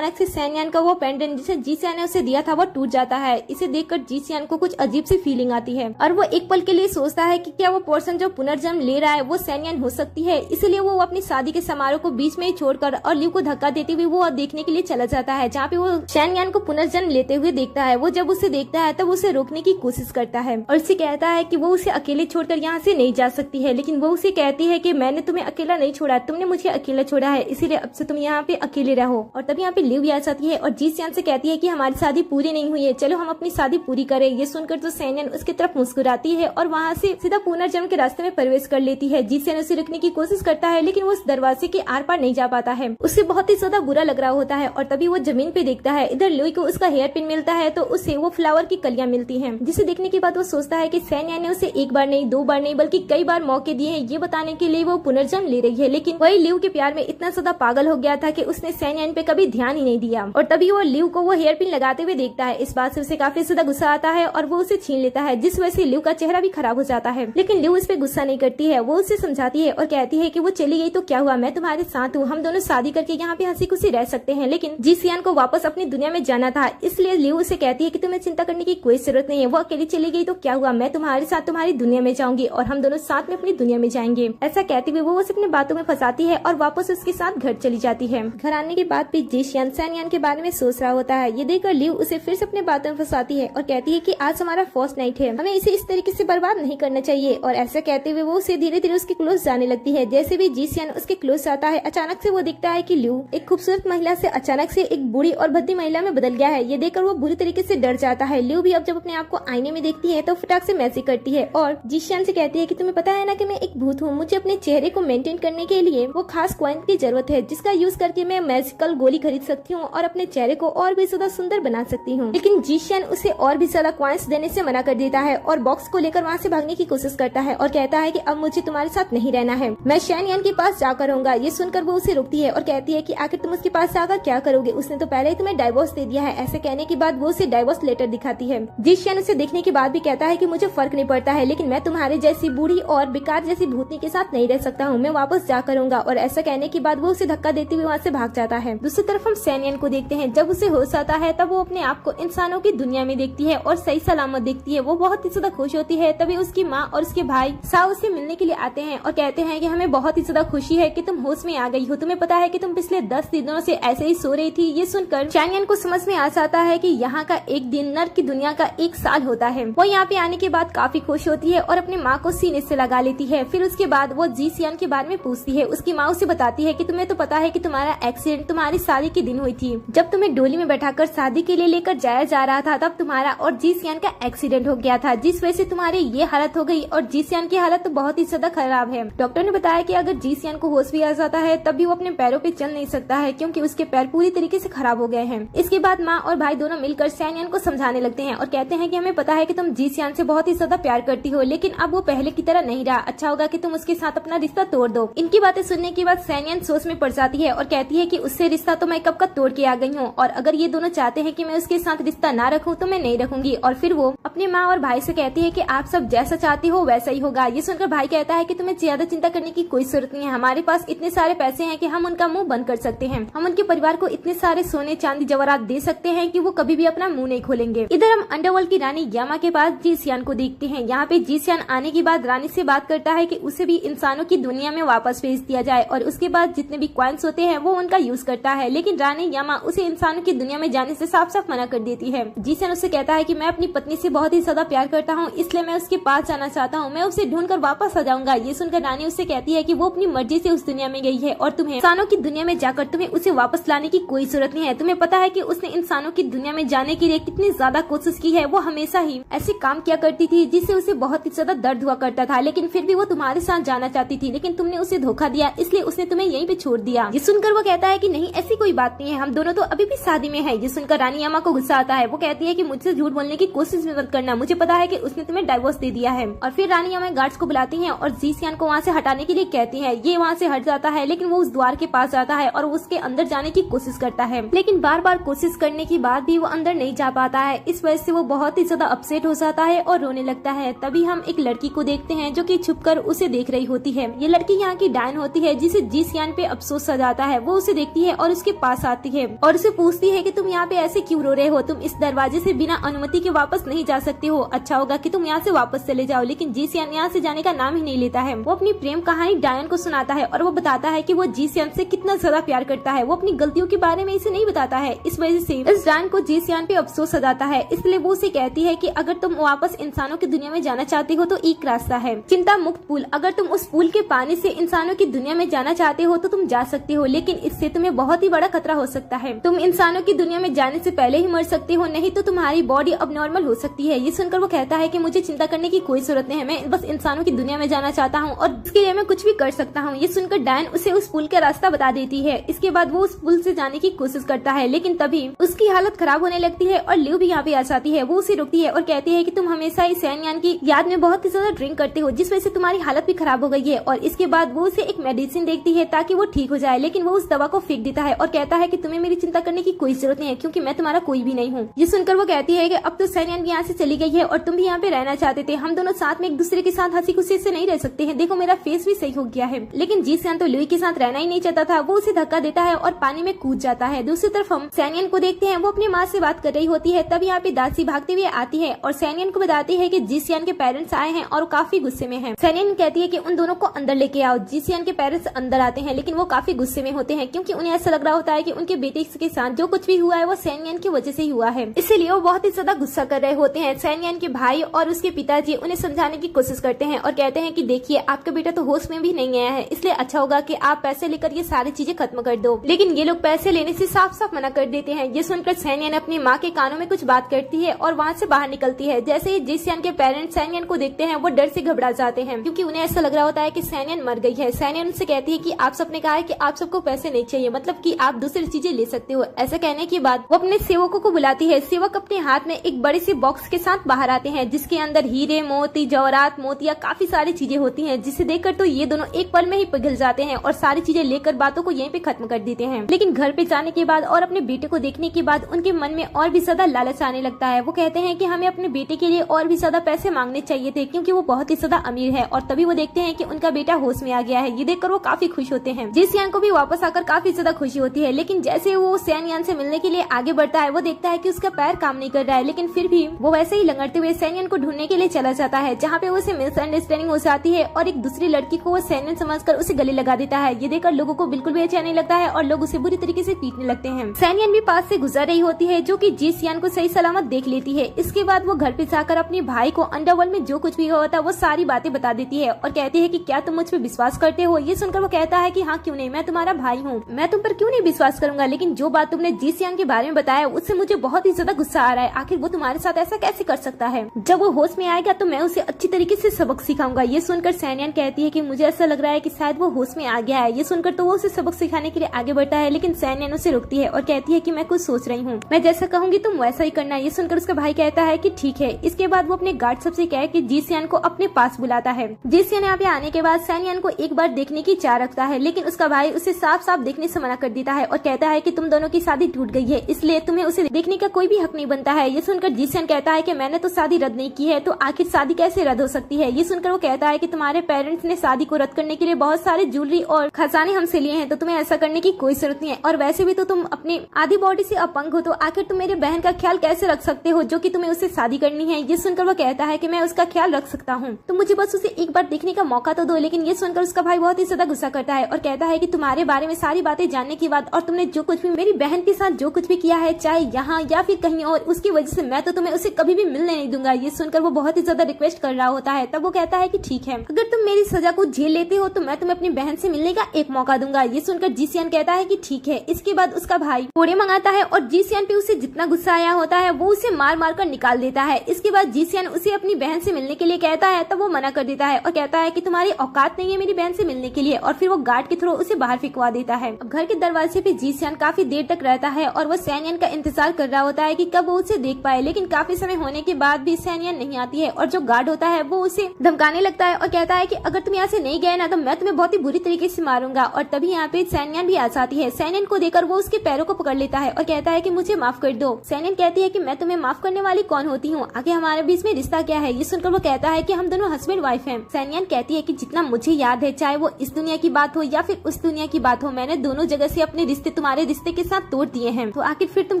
से सैनियन का वो पेंडेंट जिसे जी सियान ने उसे दिया था वो टूट जाता है। इसे देखकर जी सियान को कुछ अजीब सी फीलिंग आती है और वो एक पल के लिए सोचता है कि क्या वो पर्सन जो पुनर्जन्म ले रहा है वो सैनियन हो सकती है। इसलिए वो अपनी शादी के समारोह को बीच में ही छोड़कर और लिव को धक्का देते हुए वो देखने के लिए चला जाता है, जहाँ पे वो शैन यान को पुनर्जन्म लेते हुए देखता है। वो जब उसे देखता है तब उसे रोकने की कोशिश करता है और उसे कहता है कि वो उसे अकेले छोड़कर यहाँ से नहीं जा सकती है, लेकिन वो उसे कहती है कि मैंने तुम्हें अकेला नहीं छोड़ा, तुमने मुझे अकेला छोड़ा है, इसीलिए अब से तुम यहाँ पे अकेले रहो। और तब यहाँ पे लिव भी आ जाती है और जी सियान से कहती है कि हमारी शादी पूरी नहीं हुई है, चलो हम अपनी शादी पूरी करें। ये सुनकर तो शैन यान उसकी तरफ मुस्कुराती है और वहाँ से सीधा पुनर्जन्म के रास्ते में प्रवेश कर लेती है। जी सियान उसे रुकने की कोशिश करता है, लेकिन वो उस दरवाजे के आर पार नहीं जा पाता है। उसे बहुत ही ज्यादा बुरा लग रहा होता है और तभी वो जमीन पे देखता है। इधर लुई को उसका हेयर पिन मिलता है तो उसे वो फ्लावर की कलियां मिलती हैं, जिसे देखने के बाद वो सोचता है कि शैन यान ने उसे एक बार नहीं, दो बार नहीं, बल्कि कई बार मौके दिए हैं ये बताने के लिए वो पुनर्जन्म ले रही है। लेकिन वही लिव के प्यार में इतना ज्यादा पागल हो गया था कि उसने शैन यान पे कभी ध्यान ही नहीं दिया। और तभी वो लिव को वो हेयर पिन लगाते हुए देखता है। इस बात से उसे काफी ज्यादा गुस्सा आता है और वो उसे छीन लेता है, जिस वजह से लिव का चेहरा भी खराब हो जाता है। लेकिन लिव उस पर गुस्सा नहीं करती है, वो उसे समझाती है और कहती है कि वो चली गई तो क्या हुआ, मैं तुम्हारे साथ हूँ, हम दोनों शादी करके यहाँ पे हंसी खुशी रह सकते हैं। लेकिन जी सियान को वापस अपनी दुनिया में जाना था, इसलिए लिव उसे कहती है कि तुम्हें चिंता करने की कोई जरूरत नहीं है, वो अकेली चली गई तो क्या हुआ, मैं तुम्हारे साथ तुम्हारी दुनिया में जाऊंगी और हम दोनों साथ में अपनी दुनिया में जाएंगे। ऐसा कहते हुए वो उसे अपनी बातों में फंसाती है और वापस उसके साथ घर चली जाती है। घर आने के बाद भी जी सियान शैन यान के बारे में सोच रहा होता है। ये देखकर लिव उसे फिर से अपने बातों में फंसाती है और कहती है कि आज हमारा फर्स्ट नाइट है, हमें इसे इस तरीके से बर्बाद नहीं करना चाहिए। और ऐसा कहते हुए वो उसे धीरे धीरे उसके क्लोज जाने लगती है। जैसे भी जी सियान उसके क्लोज आता है, अचानक से वो दिखता है कि लिव एक खूबसूरत महिला से अचानक से एक बूढ़ी और भद्दी महिला में बदल गया है। ये देखकर वो बुरी तरीके से डर जाता है। लिव भी अब जब अपने आप को आईने में देखती है तो फटाक से मैजिक करती है और जी सियान से कहती है कि तुम्हें पता है ना कि मैं एक भूत हूँ, मुझे अपने चेहरे को मेंटेन करने के लिए वो खास कॉइन की जरूरत है, जिसका यूज करके मैं मैजिकल गोली खरीद सकती हूँ और अपने चेहरे को और भी ज्यादा सुंदर बना सकती हूँ। लेकिन जी सियान उसे और भी ज्यादा कॉइन्स देने से मना कर देता है और बॉक्स को लेकर वहाँ से भागने की कोशिश करता है और कहता है कि अब मुझे तुम्हारे साथ नहीं रहना है, मैं शैन यान के पास जाकर रहूंगा। ये सुनकर वो उसे रोकती है और कहती है कि आखिर तुम उसके पास जाकर क्या करोगे, उसने तो पहले ही तुम्हें डाइवोर्स दे दिया है। ऐसे कहने के बाद वो उसे डाइवोर्स लेटर दिखाती है। जी सियान उसे देखने के बाद भी कहता है कि मुझे फर्क नहीं पड़ता है, लेकिन मैं तुम्हारे जैसी बूढ़ी और बेकार जैसी भूतनी के साथ नहीं रह सकता हूँ, मैं वापस जा करूंगा। और ऐसा कहने के बाद वो उसे धक्का देते हुए वहाँ से भाग जाता है। दूसरी तरफ हम शैन यान को देखते हैं। जब उसे होश आता है तब वो अपने आप को इंसानों की दुनिया में देखती है और सही सलामत देखती है। वो बहुत ही ज्यादा खुश होती है। तभी उसकी माँ और उसके भाई साव उसे मिलने के लिए आते हैं और कहते हैं कि हमें बहुत ही ज्यादा खुशी है कि तुम होश में आ गई हो, तुम्हें पता है कि तुम पिछले 10 दिनों से ऐसे ही सो रही थी। ये सुनकर शैन यान को समझ में आ जाता है कि यहाँ का एक दिन नर्क की दुनिया का 1 साल होता है। वो यहाँ पे आने के बाद काफी खुश होती है और अपनी माँ को सीने से लगा लेती है। फिर उसके बाद वो जी सियान के बारे में पूछती है। उसकी माँ उसे बताती है कि तुम्हें तो पता है कि तुम्हारा एक्सीडेंट तुम्हारी शादी के दिन हुई थी। जब तुम्हें डोली में बैठाकर शादी के लिए लेकर जाया जा रहा था तब तुम्हारा और जी सियान का एक्सीडेंट हो गया था, जिस वजह से तुम्हारी ये हालत हो गई। और जी सियान की हालत तो बहुत ही ज्यादा खराब है। डॉक्टर ने बताया कि अगर जी सियान को होश भी आ जाता है तब भी वो अपने पैरों पे चल नहीं सकता है, क्योंकि उसके पैर पूरी तरीके से खराब हो गए हैं। इसके बाद माँ और भाई दोनों मिलकर शैन यान को समझाने लगते हैं और कहते हैं कि हमें पता है कि तुम जी सियान से बहुत ही ज्यादा प्यार करती हो, लेकिन अब वो पहले की तरह नहीं रहा, अच्छा होगा कि तुम उसके साथ अपना रिश्ता तोड़ दो। इनकी बातें सुनने के बाद शैन यान सोच में पड़ जाती है और कहती है कि उससे रिश्ता तो मैं कब का तोड़ के आ गई हूँ, और अगर ये दोनों चाहते हैं कि मैं उसके साथ रिश्ता ना रखूँ तो मैं नहीं रखूंगी। और फिर वो अपनी माँ और भाई से कहती है कि आप सब जैसा चाहती हो वैसा ही होगा। ये सुनकर भाई कहता है कि तुम्हें ज्यादा चिंता करने की कोई जरूरत नहीं है, हमारे पास इतने सारे पैसे हैं कि हम उनका मुंह बंद कर सकते हैं, हम उनके परिवार को इतने सारे सोने चांदी जवाहरात दे सकते हैं कि वो कभी भी अपना मुंह नहीं खोलेंगे। इधर हम अंडरवर्ल्ड की रानी यामा के पास जी सियान को देखते हैं। यहाँ पे जी सियान आने के बाद रानी से बात करता है कि उसे भी इंसानों की दुनिया में वापस भेज दिया जाए और उसके बाद जितने भी कॉइन्स होते हैं वो उनका यूज करता है। लेकिन रानी यामा उसे इंसानों की दुनिया में जाने से साफ साफ मना कर देती है। जी सियान उससे कहता है कि मैं अपनी पत्नी से बहुत ही ज्यादा प्यार करता हूँ, इसलिए मैं उसके पास जाना चाहता हूँ, मैं उसे ढूंढ कर वापस आ जाऊंगा। ये सुनकर रानी उससे कहती है कि वो अपनी मर्जी से उस दुनिया में गई है और तुम्हें इंसानों की दुनिया में जाकर तुम्हें उसे वापस लाने की कोई जरूरत नहीं है। तुम्हें पता है कि उसने इंसानों की दुनिया में जाने के लिए कितनी ज्यादा कोशिश की है, वो हमेशा ही ऐसे काम किया करती थी जिससे उसे बहुत ही ज्यादा दर्द हुआ करता था, लेकिन फिर भी वो तुम्हारे साथ जाना चाहती थी, लेकिन तुमने उसे धोखा दिया, इसलिए उसने तुम्हें यहीं पे छोड़ दिया। ये सुनकर वो कहता है कि नहीं, ऐसी कोई बात नहीं है, हम दोनों तो अभी भी शादी में है। ये सुनकर रानी यामा को गुस्सा आता है। वो कहती है कि मुझसे झूठ बोलने की कोशिश मत करना, मुझे पता है कि उसने तुम्हें डाइवोर्स दे दिया है। और फिर रानी यामा गार्ड्स को बुलाती है और जी सियान को वहाँ से हटाने के लिए कहती है। ये वहाँ से हट जाता है, लेकिन वो उस द्वार के पास जाता है और उसके अंदर जाने की कोशिश करता है, लेकिन बार बार कोशिश करने के बाद भी वो अंदर नहीं जा पाता है। इस वजह से वो बहुत ही ज्यादा अपसेट हो जाता है और रोने लगता है। तभी हम एक लड़की को देखते हैं जो कि छुपकर उसे देख रही होती है। ये लड़की यहाँ की डायन होती है, जिसे जी सियान पे अफसोस आ जाता है। वो उसे देखती है और उसके पास आती है और उसे पूछती है कि तुम यहाँ पे ऐसे क्यों रो रहे हो, तुम इस दरवाजे से बिना अनुमति के वापस नहीं जा सकते हो, अच्छा होगा कि तुम यहाँ से वापस चले जाओ। लेकिन जी सियान यहाँ से जाने का नाम ही नहीं लेता है। वो अपनी प्रेम कहानी डायन को सुनाता है और वो बताता है कि वो जी सियान से कितना इतना ज्यादा प्यार करता है। वो अपनी गलतियों के बारे में इसे नहीं बताता है। इस वजह से इस जान को जी सियान पे अफसोस सताता है। इसलिए वो उसे कहती है कि अगर तुम वापस इंसानों की दुनिया में जाना चाहते हो तो एक रास्ता है, चिंता मुक्त पूल। अगर तुम उस पूल के पानी से इंसानों की दुनिया में जाना चाहते हो तो तुम जा सकते हो, लेकिन इससे तुम्हें बहुत ही बड़ा खतरा हो सकता है। तुम इंसानों की दुनिया में जाने से पहले ही मर सकते हो, नहीं तो तुम्हारी बॉडी अब नॉर्मल हो सकती है। ये सुनकर वो कहता है कि मुझे चिंता करने की कोई जरूरत नहीं है, मैं बस इंसानों की दुनिया में जाना चाहता हूँ और इसके लिए मैं कुछ भी कर सकता हूँ। ये सुनकर डायन उसे उस पुल का रास्ता बता देती है। इसके बाद वो उस पुल से जाने की कोशिश करता है, लेकिन तभी उसकी हालत खराब होने लगती है और लिव भी यहाँ पे आ जाती है। वो उसे रोकती है और कहती है कि तुम हमेशा ही सैनयान की याद में बहुत ही ज्यादा ड्रिंक करते हो, जिस वजह से तुम्हारी हालत भी खराब हो गई है। और इसके बाद वो उसे एक मेडिसिन देखती है ताकि वो ठीक हो जाए, लेकिन वो उस दवा को फेंक देता है और कहता है कि तुम्हें मेरी चिंता करने की कोई जरूरत नहीं है, क्योंकि मैं तुम्हारा कोई भी नहीं हूँ। ये सुनकर वो कहती है कि अब तो सैनयान भी यहाँ से चली गई है और तुम भी यहाँ पे रहना चाहते थे, हम दोनों साथ में एक दूसरे के साथ हंसी खुशी से नहीं रह सकते हैं। देखो मेरा फेस भी सही हो गया है। लेकिन जी सियान तो लुई के साथ रहना ही नहीं चाहता था। वो उसे धक्का देता है और पानी में कूद जाता है। दूसरी तरफ हम सैनयान को देखते हैं, वो अपनी माँ से बात कर रही होती है। तब यहाँ पे दासी भागते हुए आती है और सैनयान को बताती है कि जी सियान के पेरेंट्स आए हैं और काफी गुस्से में हैं। सैनयान कहती है कि उन दोनों को अंदर लेके आओ। जी सियान के पेरेंट्स अंदर आते हैं, लेकिन वो काफी गुस्से में होते हैं क्योंकि उन्हें ऐसा लग रहा होता है कि उनके बेटे के साथ जो कुछ भी हुआ है वो सैनयान की वजह से ही हुआ है। इसीलिए वो बहुत ही ज्यादा गुस्सा कर रहे होते हैं। सैनयान के भाई और उसके पिताजी उन्हें समझाने की कोशिश करते हैं और कहते हैं कि देखिए आपका बेटा तो होश में भी नहीं आया है, इसलिए अच्छा होगा कि आप पैसे लेकर ये सारी चीजें खत्म कर दो। लेकिन ये लोग पैसे लेने से साफ साफ मना कर देते हैं। ये सुनकर सैनयान अपनी माँ के कानों में कुछ बात करती है और वहाँ से बाहर निकलती है। जैसे ही जी सियान के पेरेंट्स सैनयान को देखते हैं वो डर से घबरा जाते हैं क्योंकि उन्हें ऐसा लग रहा होता है कि सैनयान मर गई है। सैनयान उनसे कहती है कि आप सबने कहा है कि आप सबको पैसे नहीं चाहिए, मतलब कि आप दूसरी चीजें ले सकते हो। ऐसा कहने के बाद वो अपने सेवकों को बुलाती है। सेवक अपने हाथ में एक बड़ी सी बॉक्स के साथ बाहर आते हैं जिसके अंदर हीरे, मोती, जवाहरात, मोतिया काफी सारी चीजें होती हैं, जिसे देखकर तो ये दोनों एक पल में ही पिघल जाते हैं और सारी चीजें लेकर बातों को यहीं पे खत्म कर देते हैं। लेकिन घर पे जाने के बाद और अपने बेटे को देखने के बाद उनके मन में और भी ज्यादा लालच आने लगता है। वो कहते हैं कि हमें अपने बेटे के लिए और भी ज्यादा पैसे मांगने चाहिए थे क्योंकि वो बहुत ही ज्यादा अमीर है। और तभी वो देखते हैं कि उनका बेटा होश में आ गया है। ये देखकर वो काफी खुश होते हैं। जी सियान को भी वापस आकर काफी ज्यादा खुशी होती है। लेकिन जैसे वो सैनयान से मिलने के लिए आगे बढ़ता है वो देखता है कि उसका पैर काम नहीं कर रहा है, लेकिन फिर भी वो वैसे ही लंगड़ते हुए सैनयान को ढूंढने के लिए चला जाता है, जहाँ पे उसे मिसअंडरस्टैंडिंग हो जाती है और एक दूसरी लड़की को वो सैनयान समझकर उसे गले लगा देता है। ये देखकर लोगों को बिल्कुल भी अच्छा नहीं लगता है और लोग उसे बुरी तरीके से पीटने लगते हैं। सैनयान भी पास से गुजर रही होती है जो कि जी सियान को सही सलामत देख लेती है। इसके बाद वो घर पे जाकर अपने भाई को अंडरवर्ल्ड में जो कुछ भी हुआ था वो सारी बातें बता देती है और कहती है कि क्या तुम मुझ पे विश्वास करते हो। ये सुनकर वो कहता है कि हाँ क्यों नहीं, मैं तुम्हारा भाई हूँ, मैं तुम पर क्यों नहीं विश्वास करूंगा, लेकिन जो बात तुमने जी सियान के बारे में बताया उससे मुझे बहुत ही ज्यादा गुस्सा आ रहा है। आखिर वो तुम्हारे साथ ऐसा कैसे कर सकता है। जब वो होश में आएगा तो मैं उसे अच्छी तरीके से सबक सिखाऊंगा। ये सुनकर सैनयान कहती है कि मुझे ऐसा लग रहा है कि शायद वो होश में आ गया है। ये सुनकर तो वो उसे सबक सिखाने के लिए आगे बढ़ता है, लेकिन सैनयान उसे रोकती है और कहती है कि मैं कुछ सोच रही हूँ, मैं जैसा कहूंगी तुम वैसा ही करना। ये सुनकर उसका भाई कहता है कि ठीक है। इसके बाद वो अपने गार्ड सबसे कहे कि जी सियान को अपने पास बुलाता है। जी सियान यहाँ पे आने के बाद सैनयान को एक बार देखने की चाह रखता है, लेकिन उसका भाई उसे साफ साफ देखने से मना कर देता है और कहता है कि तुम दोनों की शादी टूट गई है, इसलिए तुम्हें उसे देखने का कोई भी हक नहीं बनता है। ये सुनकर जी सियान कहता है कि मैंने तो शादी रद्द नहीं की है, तो आखिर शादी कैसे रद्द हो सकती है। ये सुनकर वो कहता है कि तुम्हारे पेरेंट्स ने शादी को रद्द करने के लिए बहुत सारे ज्वेलरी और खजाने हमसे लिए हैं, तो तुम्हें ऐसा करने की कोई जरूरत नहीं है। और वैसे भी तो तुम अपनी आधी बॉडी से अपंग हो, तो आखिर तुम मेरे बहन का ख्याल कैसे रख सकते हो जो कि तुम्हें उससे शादी करनी है। ये सुनकर वो कहता है कि मैं उसका ख्याल रख सकता हूँ, तो मुझे बस उसे एक बार देखने का मौका तो दो। लेकिन ये सुनकर उसका भाई बहुत ही ज्यादा गुस्सा करता है और कहता है कि तुम्हारे बारे में सारी बातें जानने के बाद और तुमने जो कुछ भी मेरी बहन के साथ जो कुछ भी किया है, चाहे यहाँ या फिर कहीं और, उसकी वजह से मैं तो तुम्हें उसे कभी भी मिलने नहीं दूंगा। ये सुनकर वो बहुत ही ज्यादा रिक्वेस्ट कर रहा होता है। तब वो कहता है कि ठीक है, अगर तुम मेरी सजा को झेल लेते हो तो मैं तुम्हें अपनी बहन से मिलने का एक मौका दूंगा। ये सुनकर जी सियान कहता है कि ठीक है। इसके बाद उसका भाई कोड़े मंगाता है और जी सियान पे उसे जितना गुस्सा आया होता है वो उसे मार मार कर निकाल देता है। इसके बाद जी सियान उसे अपनी बहन से मिलने के लिए कहता है, तब वो मना कर देता है और कहता है कि तुम्हारी औकात नहीं है मेरी बहन से मिलने के लिए, और फिर वो गार्ड के थ्रू उसे बाहर फिकवा देता है। अब घर के दरवाजे पे जी सियान काफी देर तक रहता है और वो सैनयान का इंतजार कर रहा होता है कि कब वो उसे देख पाए, लेकिन काफी समय होने के बाद भी सैनयान नहीं आती है और जो गार्ड होता है वो उसे धमकाने लगता है और कहता है कि अगर तुम यहाँ से नहीं गए ना तो मैं तुम्हें बहुत ही बुरी तरीके से मारूंगा। और तभी यहाँ पे सैनयान भी आ जाती है। सैनयान को देखकर वो उसके पैरों को पकड़ लेता है और कहता है कि मुझे माफ कर दो। सैनयान कहती है कि मैं तुम्हें माफ करने वाली कौन होती हूँ, आगे हमारे बीच में रिश्ता क्या है। ये सुनकर वो कहता है कि हम दोनों हस्बैंड वाइफ हैं। सैनयान कहती है कि जितना मुझे याद है, चाहे वो इस दुनिया की बात हो या फिर उस दुनिया की बात हो, मैंने दोनों जगह से अपने रिश्ते तुम्हारे रिश्ते के साथ तोड़ दिए हैं, तो आखिर फिर तुम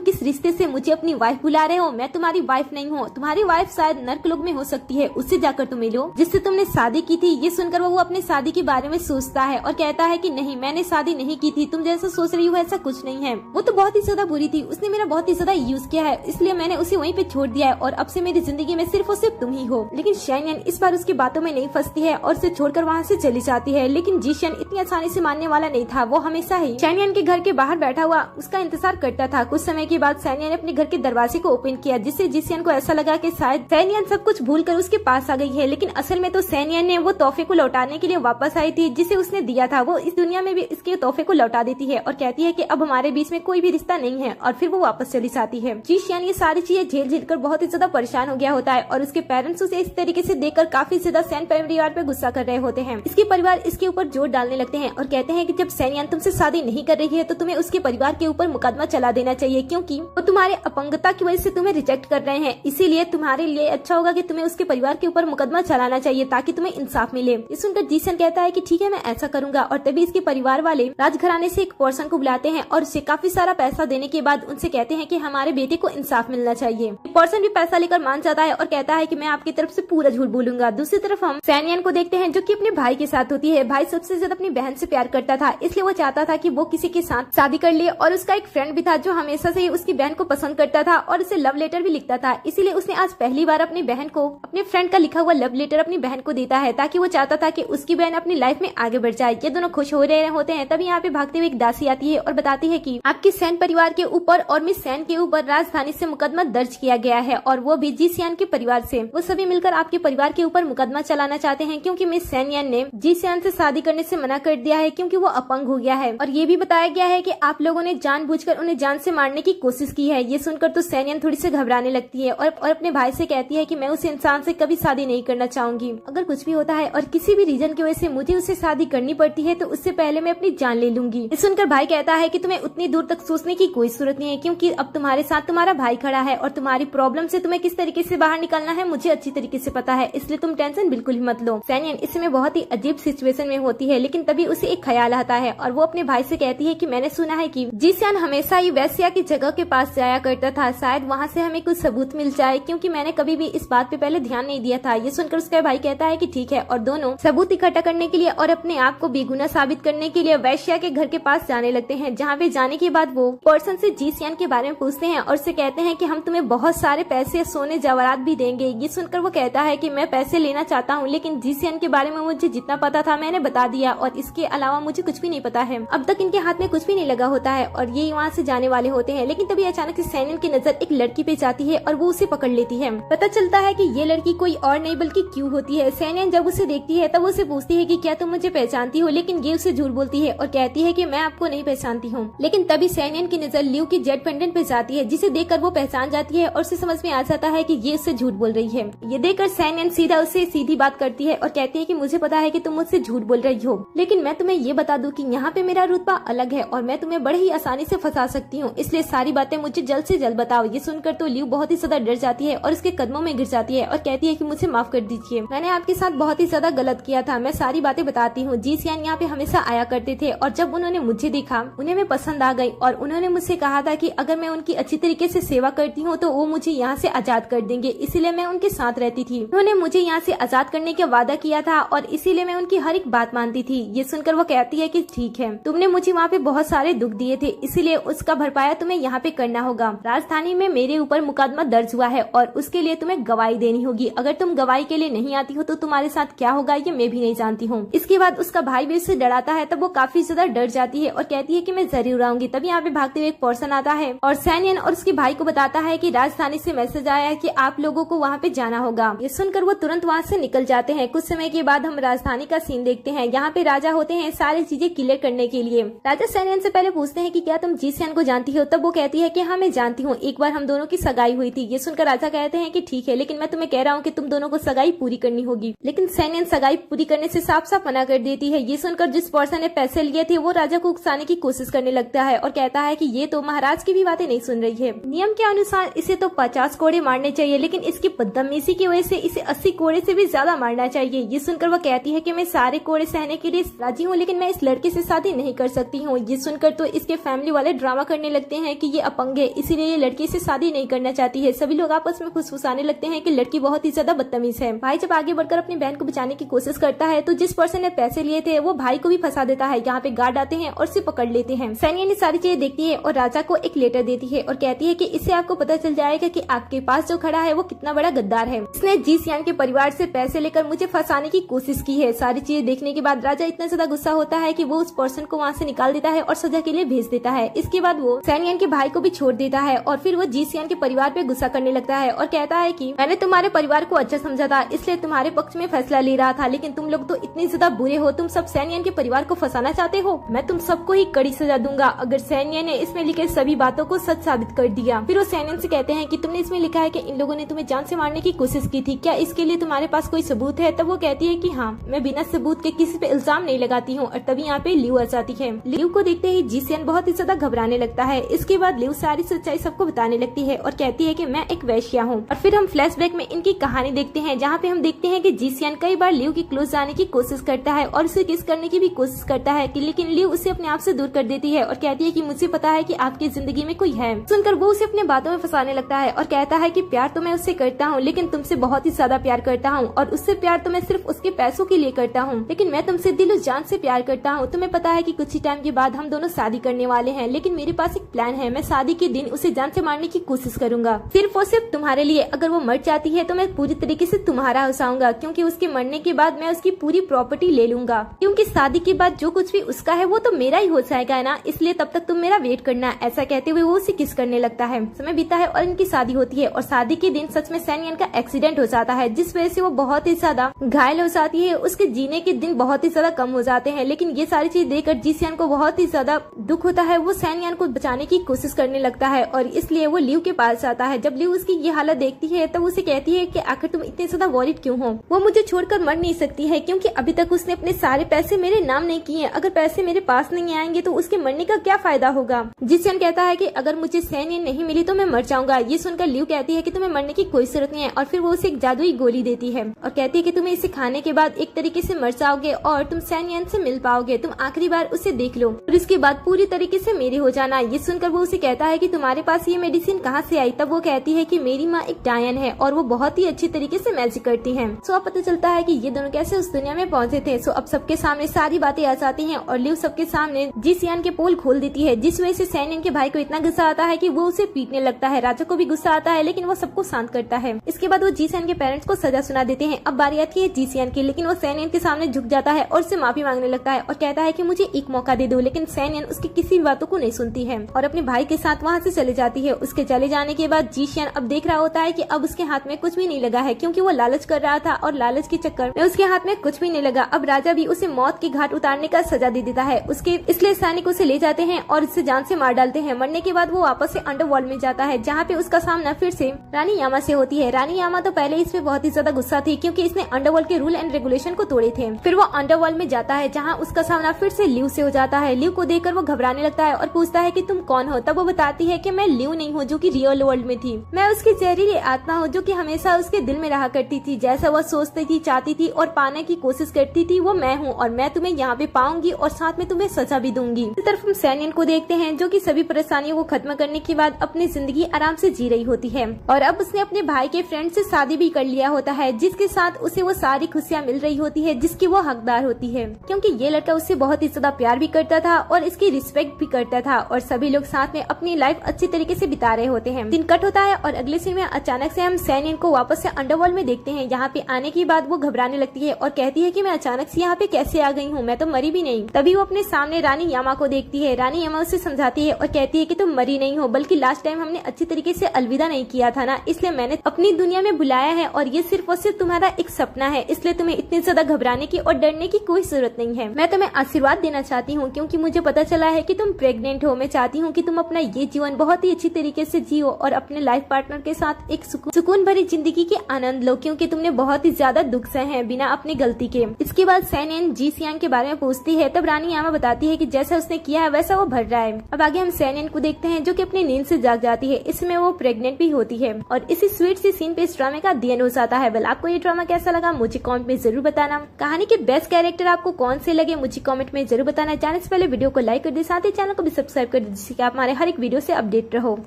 किस रिश्ते से मुझे अपनी वाइफ बुला रहे हो। मैं तुम्हारी वाइफ नहीं हूँ, तुम्हारी वाइफ शायद नर्क लोक में हो सकती है, उससे जाकर तुम मिलो जिससे तुमने शादी की थी। ये सुनकर वो अपने शादी के बारे में सोचता है और कहता है कि नहीं, मैंने शादी शादी नहीं की थी, तुम जैसा सोच रही हो ऐसा कुछ नहीं है। वो तो बहुत ही ज्यादा बुरी थी, उसने मेरा बहुत ही ज्यादा यूज किया है, इसलिए मैंने उसे वहीं पे छोड़ दिया है और अब से मेरी जिंदगी में सिर्फ और सिर्फ तुम ही हो। लेकिन शैनियन इस बार उसकी बातों में नहीं फंसती है और उसे छोड़कर वहाँ से चली जाती है। लेकिन जीशियन इतनी आसानी से मानने वाला नहीं था, वो हमेशा ही शैनियन के घर के बाहर बैठा हुआ उसका इंतजार करता था। कुछ समय के बाद शैनियन ने अपने घर के दरवाजे को ओपन किया, जिससे जीशियन को ऐसा लगा कि शायद शैनियन सब कुछ भूल कर उसके पास आ गई है। लेकिन असल में तो शैनियन ने वो तोहफे को लौटाने के लिए वापस आई थी जिसे उसने दिया था। वो इस दुनिया में भी इसके तोहफे को लौटा देती है और कहती है कि अब हमारे बीच में कोई भी रिश्ता नहीं है, और फिर वो वापस चली जाती है। जीशियन ये सारी चीजें झेल झेल कर बहुत ही ज्यादा परेशान हो गया होता है और उसके पेरेंट्स उसे इस तरीके से देखकर काफी ज्यादा सैन परिवार पे गुस्सा कर रहे होते हैं। इसके परिवार इसके ऊपर जोर डालने लगते हैं और कहते हैं कि जब सैनियन तुमसे शादी नहीं कर रही है तो तुम्हें उसके परिवार के ऊपर मुकदमा चला देना चाहिए, क्योंकि वो तुम्हारे अपंगता की वजह से तुम्हें रिजेक्ट कर रहे हैं। इसीलिए तुम्हारे लिए अच्छा होगा कि तुम्हें उसके परिवार के ऊपर मुकदमा चलाना चाहिए ताकि तुम्हें इंसाफ मिले। ये सुनकर जीशियन कहता है कि ठीक है, मैं ऐसा करूंगा। और तभी इसके परिवार वाले राजघराने से एक पर्सन को बुलाते हैं और उसे काफी सारा पैसा देने के बाद उनसे कहते हैं कि हमारे बेटे को इंसाफ मिलना चाहिए। पर्सन भी पैसा लेकर मान जाता है और कहता है कि मैं आपकी तरफ से पूरा झूठ बोलूंगा। दूसरी तरफ हम सैनियन को देखते हैं जो कि अपने भाई के साथ होती है। भाई सबसे ज्यादा अपनी बहन से प्यार करता था, इसलिए वो चाहता था कि वो किसी के साथ शादी कर ले। और उसका एक फ्रेंड भी था जो हमेशा से उसकी बहन को पसंद करता था और उसे लव लेटर भी लिखता था। इसीलिए उसने आज पहली बार अपनी बहन को अपने फ्रेंड का लिखा हुआ लव लेटर अपनी बहन को देता है, ताकि वो चाहता था कि उसकी बहन अपनी लाइफ में आगे बढ़ जाए। ये दोनों खुश हो रहे होते हैं। तभी यहाँ पे भागते हुए एक दासी आती है और बताती है कि आपके सैन परिवार के ऊपर और मिस सैन के ऊपर राजधानी से मुकदमा दर्ज किया गया है, और वो भी जीशियन के परिवार से। वो सभी मिलकर आपके परिवार के ऊपर मुकदमा चलाना चाहते हैं क्योंकि मिस सैनियन ने जीशियन से शादी करने से मना कर दिया है क्योंकि वो अपंग हो गया है। और ये भी बताया गया है कि आप लोगों ने जानबूझकर उन्हें जान से मारने की कोशिश की है। ये सुनकर तो सैनियन थोड़ी सी घबराने लगती है और अपने भाई से कहती है कि मैं उस इंसान से कभी शादी नहीं करना चाहूंगी। अगर कुछ भी होता है और किसी भी रीजन की वजह से मुझे उससे शादी करनी पड़ती है तो उससे पहले मैं अपनी जान ले लूंगी। ये सुनकर भाई कहता है कि तुम्हें उतनी दूर तक सोचने की कोई जरूरत नहीं है, क्योंकि अब तुम्हारे साथ तुम्हारा भाई खड़ा है और तुम्हारी प्रॉब्लम से तुम्हें किस तरीके से बाहर निकलना है मुझे अच्छी तरीके से पता है, इसलिए तुम टेंशन बिल्कुल ही मत लो। सैनियन इस समय बहुत ही अजीब सिचुएशन में होती है, लेकिन तभी उसे एक ख्याल आता है और वो अपने भाई से कहती है कि मैंने सुना है कि जीशियन हमेशा ही वैश्या की जगह के पास जाया करता था, शायद वहाँ से हमें कुछ सबूत मिल जाए, क्योंकि मैंने कभी भी इस बात पे पहले ध्यान नहीं दिया था। ये सुनकर उसका भाई कहता है कि ठीक है, और दोनों सबूत इकट्ठा करने के लिए और अपने आप को बेगुनाह साबित करने के लिए वैश्या के घर के पास जाने लगते हैं। जहाँ पे जाने के बाद वो पर्सन से जीशियन के बारे में पूछते हैं और उसे कहते हैं कि हम तुम्हें बहुत सारे पैसे सोने जवाहरात भी देंगे। ये सुनकर वो कहता है कि मैं पैसे लेना चाहता हूँ, लेकिन जीशियन के बारे में मुझे जितना पता था मैंने बता दिया और इसके अलावा मुझे कुछ भी नहीं पता है। अब तक इनके हाथ में कुछ भी नहीं लगा होता है और ये वहाँ से जाने वाले होते हैं। लेकिन तभी अचानक से सैनियन की नजर एक लड़की पे जाती है और वो उसे पकड़ लेती है। पता चलता है कि ये लड़की कोई और नहीं बल्कि क्यू होती है। सैनियन जब उसे देखती है तब उसे पूछती है कि क्या तुम मुझे पहचानती हो, लेकिन ये उसे झूठ बोलती है और कहती है कि मैं आपको नहीं पहचानती हूँ। लेकिन तभी सैनियन की नजर ल्यू की जेड पेंडेंट पे जाती है, जिसे देखकर वो पहचान जाती है और उसे समझ में आ जाता है कि ये उससे झूठ बोल रही है। ये देखकर सैनियन सीधा उससे सीधी बात करती है और कहती है कि मुझे पता है कि तुम मुझसे झूठ बोल रही हो, लेकिन मैं तुम्हें ये बता दूं कि यहाँ पे मेरा रुतबा अलग है और मैं तुम्हें बड़े ही आसानी से फंसा सकती हूँ, इसलिए सारी बातें मुझे जल्द से जल्द बताओ। ये सुनकर तो ल्यू बहुत ही ज्यादा डर जाती है और उसके कदमों में गिर जाती है और कहती है कि मुझे माफ कर दीजिए, मैंने आपके साथ बहुत ही ज्यादा गलत किया था, मैं सारी बातें बताती हूँ। जीशियन यहाँ पे हमेशा आया करते थे और जब उन्होंने मुझे देखा उन्हें मैं पसंद आ गई और उन्होंने मुझसे कहा था कि अगर मैं उनकी अच्छी तरीके से सेवा करती हूँ तो वो मुझे यहाँ से आजाद कर देंगे, इसीलिए मैं उनके साथ रहती थी। उन्होंने मुझे यहाँ से आजाद करने का वादा किया था और इसीलिए मैं उनकी हर एक बात मानती थी। ये सुनकर वो कहती है कि ठीक है, तुमने मुझे वहाँ पे बहुत सारे दुख दिए थे, इसीलिए उसका भरपाया तुम्हें यहाँ पे करना होगा। राजधानी में मेरे ऊपर मुकदमा दर्ज हुआ है और उसके लिए तुम्हें गवाही देनी होगी। अगर तुम गवाही के लिए नहीं आती हो तो तुम्हारे साथ क्या होगा ये मैं भी नहीं जानती हूँ। इसके बाद उसका भाई भी उससे डराता है, तब वो काफी ज्यादा डर जाती है और कहती है कि मैं जरूर आऊंगी। तभी यहाँ पे भागते हुए एक पर्सन आता है और सैनियन और उसके भाई को बताता है कि राजधानी से मैसेज आया है कि आप लोगों को वहाँ पे जाना होगा। ये सुनकर वो तुरंत वहाँ से निकल जाते हैं। कुछ समय के बाद हम राजधानी का सीन देखते हैं। यहाँ पे राजा होते हैं सारी चीजें क्लियर करने के लिए। राजा सैनियन से पहले पूछते हैं कि क्या तुम जीशियन को जानती हो, तब वो कहती है कि हाँ मैं जानती हूँ, एक बार हम दोनों की सगाई हुई थी। ये सुनकर राजा कहते हैं कि ठीक है, लेकिन मैं तुम्हें कह रहा हूँ कि तुम दोनों को सगाई पूरी करनी होगी। लेकिन सैनियन सगाई पूरी करने से साफ साफ मना कर देती है। ये सुनकर जिस पर्सन ने पैसे लिए थे वो राजा को उकसाने की कोशिश करने लगता है और कहता है कि ये तो महाराज की भी बातें नहीं सुन रही है। नियम के अनुसार इसे तो 50 कोड़े मारने चाहिए, लेकिन इसकी बदतमीजी की वजह से इसे 80 कोड़े से भी ज्यादा मारना चाहिए। ये सुनकर वो कहती है कि मैं सारे कोड़े सहने के लिए राजी हूँ, लेकिन मैं इस लड़के से शादी नहीं कर सकती हूँ। ये सुनकर तो इसके फैमिली वाले ड्रामा करने लगते हैं कि ये अपंग है, इसीलिए ये लड़की से शादी नहीं करना चाहती है। सभी लोग आपस में फुसफुसाने लगते हैं कि लड़की बहुत ही ज्यादा बदतमीज है। भाई जब आगे बढ़कर अपनी बहन को बचाने की कोशिश करता है तो जिस पर्सन ने पैसे लिए थे वो भाई को भी फंसा देता है। जहाँ पे गार्ड आते हैं और उसे पकड़ लेते हैं। सैनियन ये सारी चीजें देखती है और राजा को एक लेटर देती है और कहती है कि इससे आपको पता चल जाएगा कि आपके पास जो खड़ा है वो कितना बड़ा गद्दार है। इसने जी सियान के परिवार से पैसे लेकर मुझे फंसाने की कोशिश की है। सारी चीजें देखने के बाद राजा इतना ज्यादा गुस्सा होता है कि वो उस पर्सन को वहाँ से निकाल देता है और सजा के लिए भेज देता है। इसके बाद वो सैनियन के भाई को भी छोड़ देता है और फिर वो जी सियान के परिवार पे गुस्सा करने लगता है और कहता है कि मैंने तुम्हारे परिवार को अच्छा समझा था, इसलिए तुम्हारे पक्ष में फैसला ले रहा था, लेकिन तुम लोग तो इतने ज्यादा बुरे हो, तुम सब सैनियन के परिवार को फंसाना चाहते हो। मैं तुम सबको ही कड़ी सजा दूंगा अगर सैनियन ने इसमें लिखे सभी बातों को सच साबित कर दिया। फिर वो सैनियन से कहते हैं कि तुमने इसमें लिखा है कि इन लोगों ने तुम्हें जान से मारने की कोशिश की थी, क्या इसके लिए तुम्हारे पास कोई सबूत है? तब वो कहती है कि हाँ, मैं बिना सबूत के किसी पे इल्जाम नहीं लगाती हूँ। और तभी यहाँ पे लियू आ जाती है। लियू को देखते ही जी सियान बहुत ही ज्यादा घबराने लगता है। इसके बाद लियू सारी सच्चाई सबको बताने लगती है और कहती है कि मैं एक वैश्या हूँ। और फिर हम फ्लैशबैक में इनकी कहानी देखते हैं, जहाँ पे हम देखते हैं कि जी सियान कई बार लियू के क्लोज जाने की कोशिश करता है और उसे किस करने की भी कोशिश करता है लेकिन लियू उसे अपने आप से दूर कर देती है और कहती है कि मुझे पता है कि आपकी जिंदगी में कोई है। सुनकर वो उसे अपने बातों में फंसाने लगता है और कहता है कि प्यार तो मैं उससे करता हूँ, लेकिन तुमसे बहुत ही ज्यादा प्यार करता हूँ और उससे प्यार तो मैं सिर्फ उसके पैसों के लिए करता हूँ, लेकिन मैं तुमसे दिलो जान से प्यार करता हूँ। तुम्हें पता है कि कुछ ही टाइम के बाद हम दोनों शादी करने वाले हैं, लेकिन मेरे पास एक प्लान है। मैं शादी के दिन उसे जान से मारने की कोशिश करूंगा, सिर्फ और सिर्फ तुम्हारे लिए। अगर वो मर जाती है तो मैं पूरी तरीके से तुम्हारा हंसाऊंगा, क्योंकि उसके मरने के बाद मैं उसकी पूरी प्रॉपर्टी ले लूंगा, क्योंकि शादी के बाद जो कुछ भी उसका है वो तो मेरा ही हो जाएगा ना, इसलिए तब तक तुम मेरा वेट करना। ऐसा कहते हुए वो उसे किस करने लगता है। समय बीता है और इनकी शादी होती है और शादी के दिन सच में सैनियन का एक्सीडेंट हो जाता है, जिस वजह से वो बहुत ही ज्यादा घायल हो जाती है। उसके जीने के दिन बहुत ही ज्यादा कम हो जाते हैं, लेकिन ये सारी चीज देखकर जी सियान को बहुत ही ज्यादा दुख होता है। वो सैनियन को बचाने की कोशिश करने लगता है और इसलिए वो लियू के पास जाता है। जब लियू उसकी ये हालत देखती है तब उसे कहती है कि आखिर तुम इतने ज्यादा वॉरिड क्यों हो? वो मुझे छोड़कर मर नहीं सकती है, क्योंकि अभी तक उसने अपने सारे पैसे मेरे नाम नहीं किए। अगर पैसे मेरे पास नहीं आएंगे तो उसके मरने का क्या फायदा होगा? जी सियान कहता है कि अगर मुझे सैनियन नहीं मिली तो मैं मर जाऊंगा। ये सुनकर लियू कहती है कि तुम्हें मरने की कोई जरूरत नहीं है और फिर वो उसे एक जादुई गोली देती है और कहती है कि तुम्हें इसे खाने के बाद एक तरीके से मर जाओगे और तुम सैनियन से मिल पाओगे। तुम आखिरी बार उसे देख लो और इसके बाद पूरी तरीके से मेरे हो जाना। ये सुनकर वो उसे कहता है कि तुम्हारे पास ये मेडिसिन कहाँ से आई? तब वो कहती है कि मेरी माँ एक डायन है और वो बहुत ही अच्छी तरीके से मैजिक करती है। सो अब पता चलता है कि ये दोनों कैसे उस दुनिया में पहुंचे थे। सो अब सबके सामने सारी बातें आ जाती हैं और लियू सबके सामने जी सियान के पोल खोल देती है, जिस वजह से सैनियन के भाई को इतना गुस्सा आता है कि वो उसे पीटने लगता है। राजा को भी गुस्सा आता है, लेकिन वो सबको शांत करता है। इसके बाद वो जी सियान के पेरेंट्स को सजा सुना देते हैं। अब बारी आती है जी सियान की, लेकिन वो सैनियन के सामने झुक जाता है और उससे माफी मांगने लगता है और कहता है कि मुझे एक मौका दे दो, लेकिन सैनियन उसकी किसी भी बातों को नहीं सुनती है और अपने भाई के साथ वहाँ से चले जाती है। उसके चले जाने के बाद जी सियान अब देख रहा होता है कि अब उसके हाथ में कुछ भी नहीं लगा है, क्योंकि वो लालच कर रहा था और लालच के चक्कर में उसके हाथ में कुछ भी नहीं लगा। अब राजा भी उसे मौत के घाट उतारने का सजा दे देता है उसके, इसलिए सैनिक उसे ले जाते हैं और उससे जान से मार डालते हैं। मरने के बाद वो वापस से अंडरवर्ल्ड में जाता है, जहाँ पे उसका सामना फिर से रानी यामा से होती है। रानी यामा तो पहले इस पे बहुत ही ज्यादा गुस्सा थी, क्योंकि इसने अंडरवर्ल्ड के रूल एंड रेगुलेशन को तोड़े थे। फिर वो अंडरवर्ल्ड में जाता है, जहाँ उसका सामना फिर से लियू से हो जाता है। लियू को देखकर वो घबराने लगता है और पूछता है कि तुम कौन हो? तब वो बताती है कि मैं लियू नहीं हूँ जो कि रियल वर्ल्ड में थी, मैं उसकी जहरीली आत्मा हूँ जो कि हमेशा उसके दिल में रहा करती थी। जैसा वो सोचती थी, चाहती थी और पाने की कोशिश करती थी, वो मैं हूँ और मैं तुम्हें यहाँ पे पाऊंगी और साथ में तुम्हें सजा भी दूंगी। इस तरफ हम सैनियन को देखते हैं, जो कि सभी परेशानियों को खत्म करने के बाद अपनी जिंदगी आराम से जी रही होती है और अब उसने अपने भाई के फ्रेंड से शादी भी कर लिया होता है, जिसके साथ उसे वो सारी खुशियाँ मिल रही होती है जिसकी वो हकदार होती है, क्योंकि ये लड़का उससे बहुत ही ज्यादा प्यार भी करता था और इसकी रिस्पेक्ट भी करता था और सभी लोग साथ में अपनी लाइफ अच्छी तरीके से बिता रहे होते हैं। दिन कट होता है और अगले सीन में अचानक से हम सैनियन को वापस से अंडरवर्ल्ड में देखते हैं। यहाँ पे आने के बाद वो घबराने लगती है और कहती है कि मैं अचानक से यहाँ पे कैसे आ गई हूँ, मैं तो मरी भी नहीं। तभी वो अपने सामने रानी यामा को देखती है। रानी यामा उसे समझाती है और कहती है कि तुम मरी नहीं हो, बल्कि लास्ट टाइम हमने अच्छी तरीके से अलविदा नहीं किया था ना, इसलिए मैंने अपनी दुनिया में बुलाया है और ये सिर्फ और सिर्फ तुम्हारा एक सपना है, इसलिए तुम्हें इतनी ज्यादा घबराने की और डरने की कोई जरूरत नहीं है। मैं तुम्हें आशीर्वाद देना चाहती हूँ, क्योंकि मुझे पता चला है कि तुम प्रेग्नेंट हो। मैं चाहती हूँ कि तुम अपना ये जीवन बहुत ही अच्छी तरीके से जियो और अपने लाइफ पार्टनर के साथ एक सुकून भरी जिंदगी के आनंद लो, क्योंकि तुमने बहुत ही ज्यादा दुख सहे हैं बिना अपनी गलती के। इसके बाद सैनियन जी सियान के बारे में पूछती है, तब रानी यामा बताती है कि जैसा उसने किया है वैसा वो भर रहा है। अब आगे हम सैनियन को देखते हैं, जो कि अपनी नींद से जाग जाती है। इसमें वो प्रेग्नेंट भी होती है और इसी स्वीट सी सीन पे इस ड्रामे का दी एंड हो जाता है। वेल, आपको ये ड्रामा कैसा लगा मुझे कमेंट में जरूर बताना। कहानी के बेस्ट कैरेक्टर आपको कौन से लगे मुझे कमेंट में जरूर बताना। जाने से पहले वीडियो को लाइक कर दे, साथ ही चैनल को भी सब्सक्राइब कर दे, जिससे कि आप हमारे हर एक वीडियो से अपडेट रहो।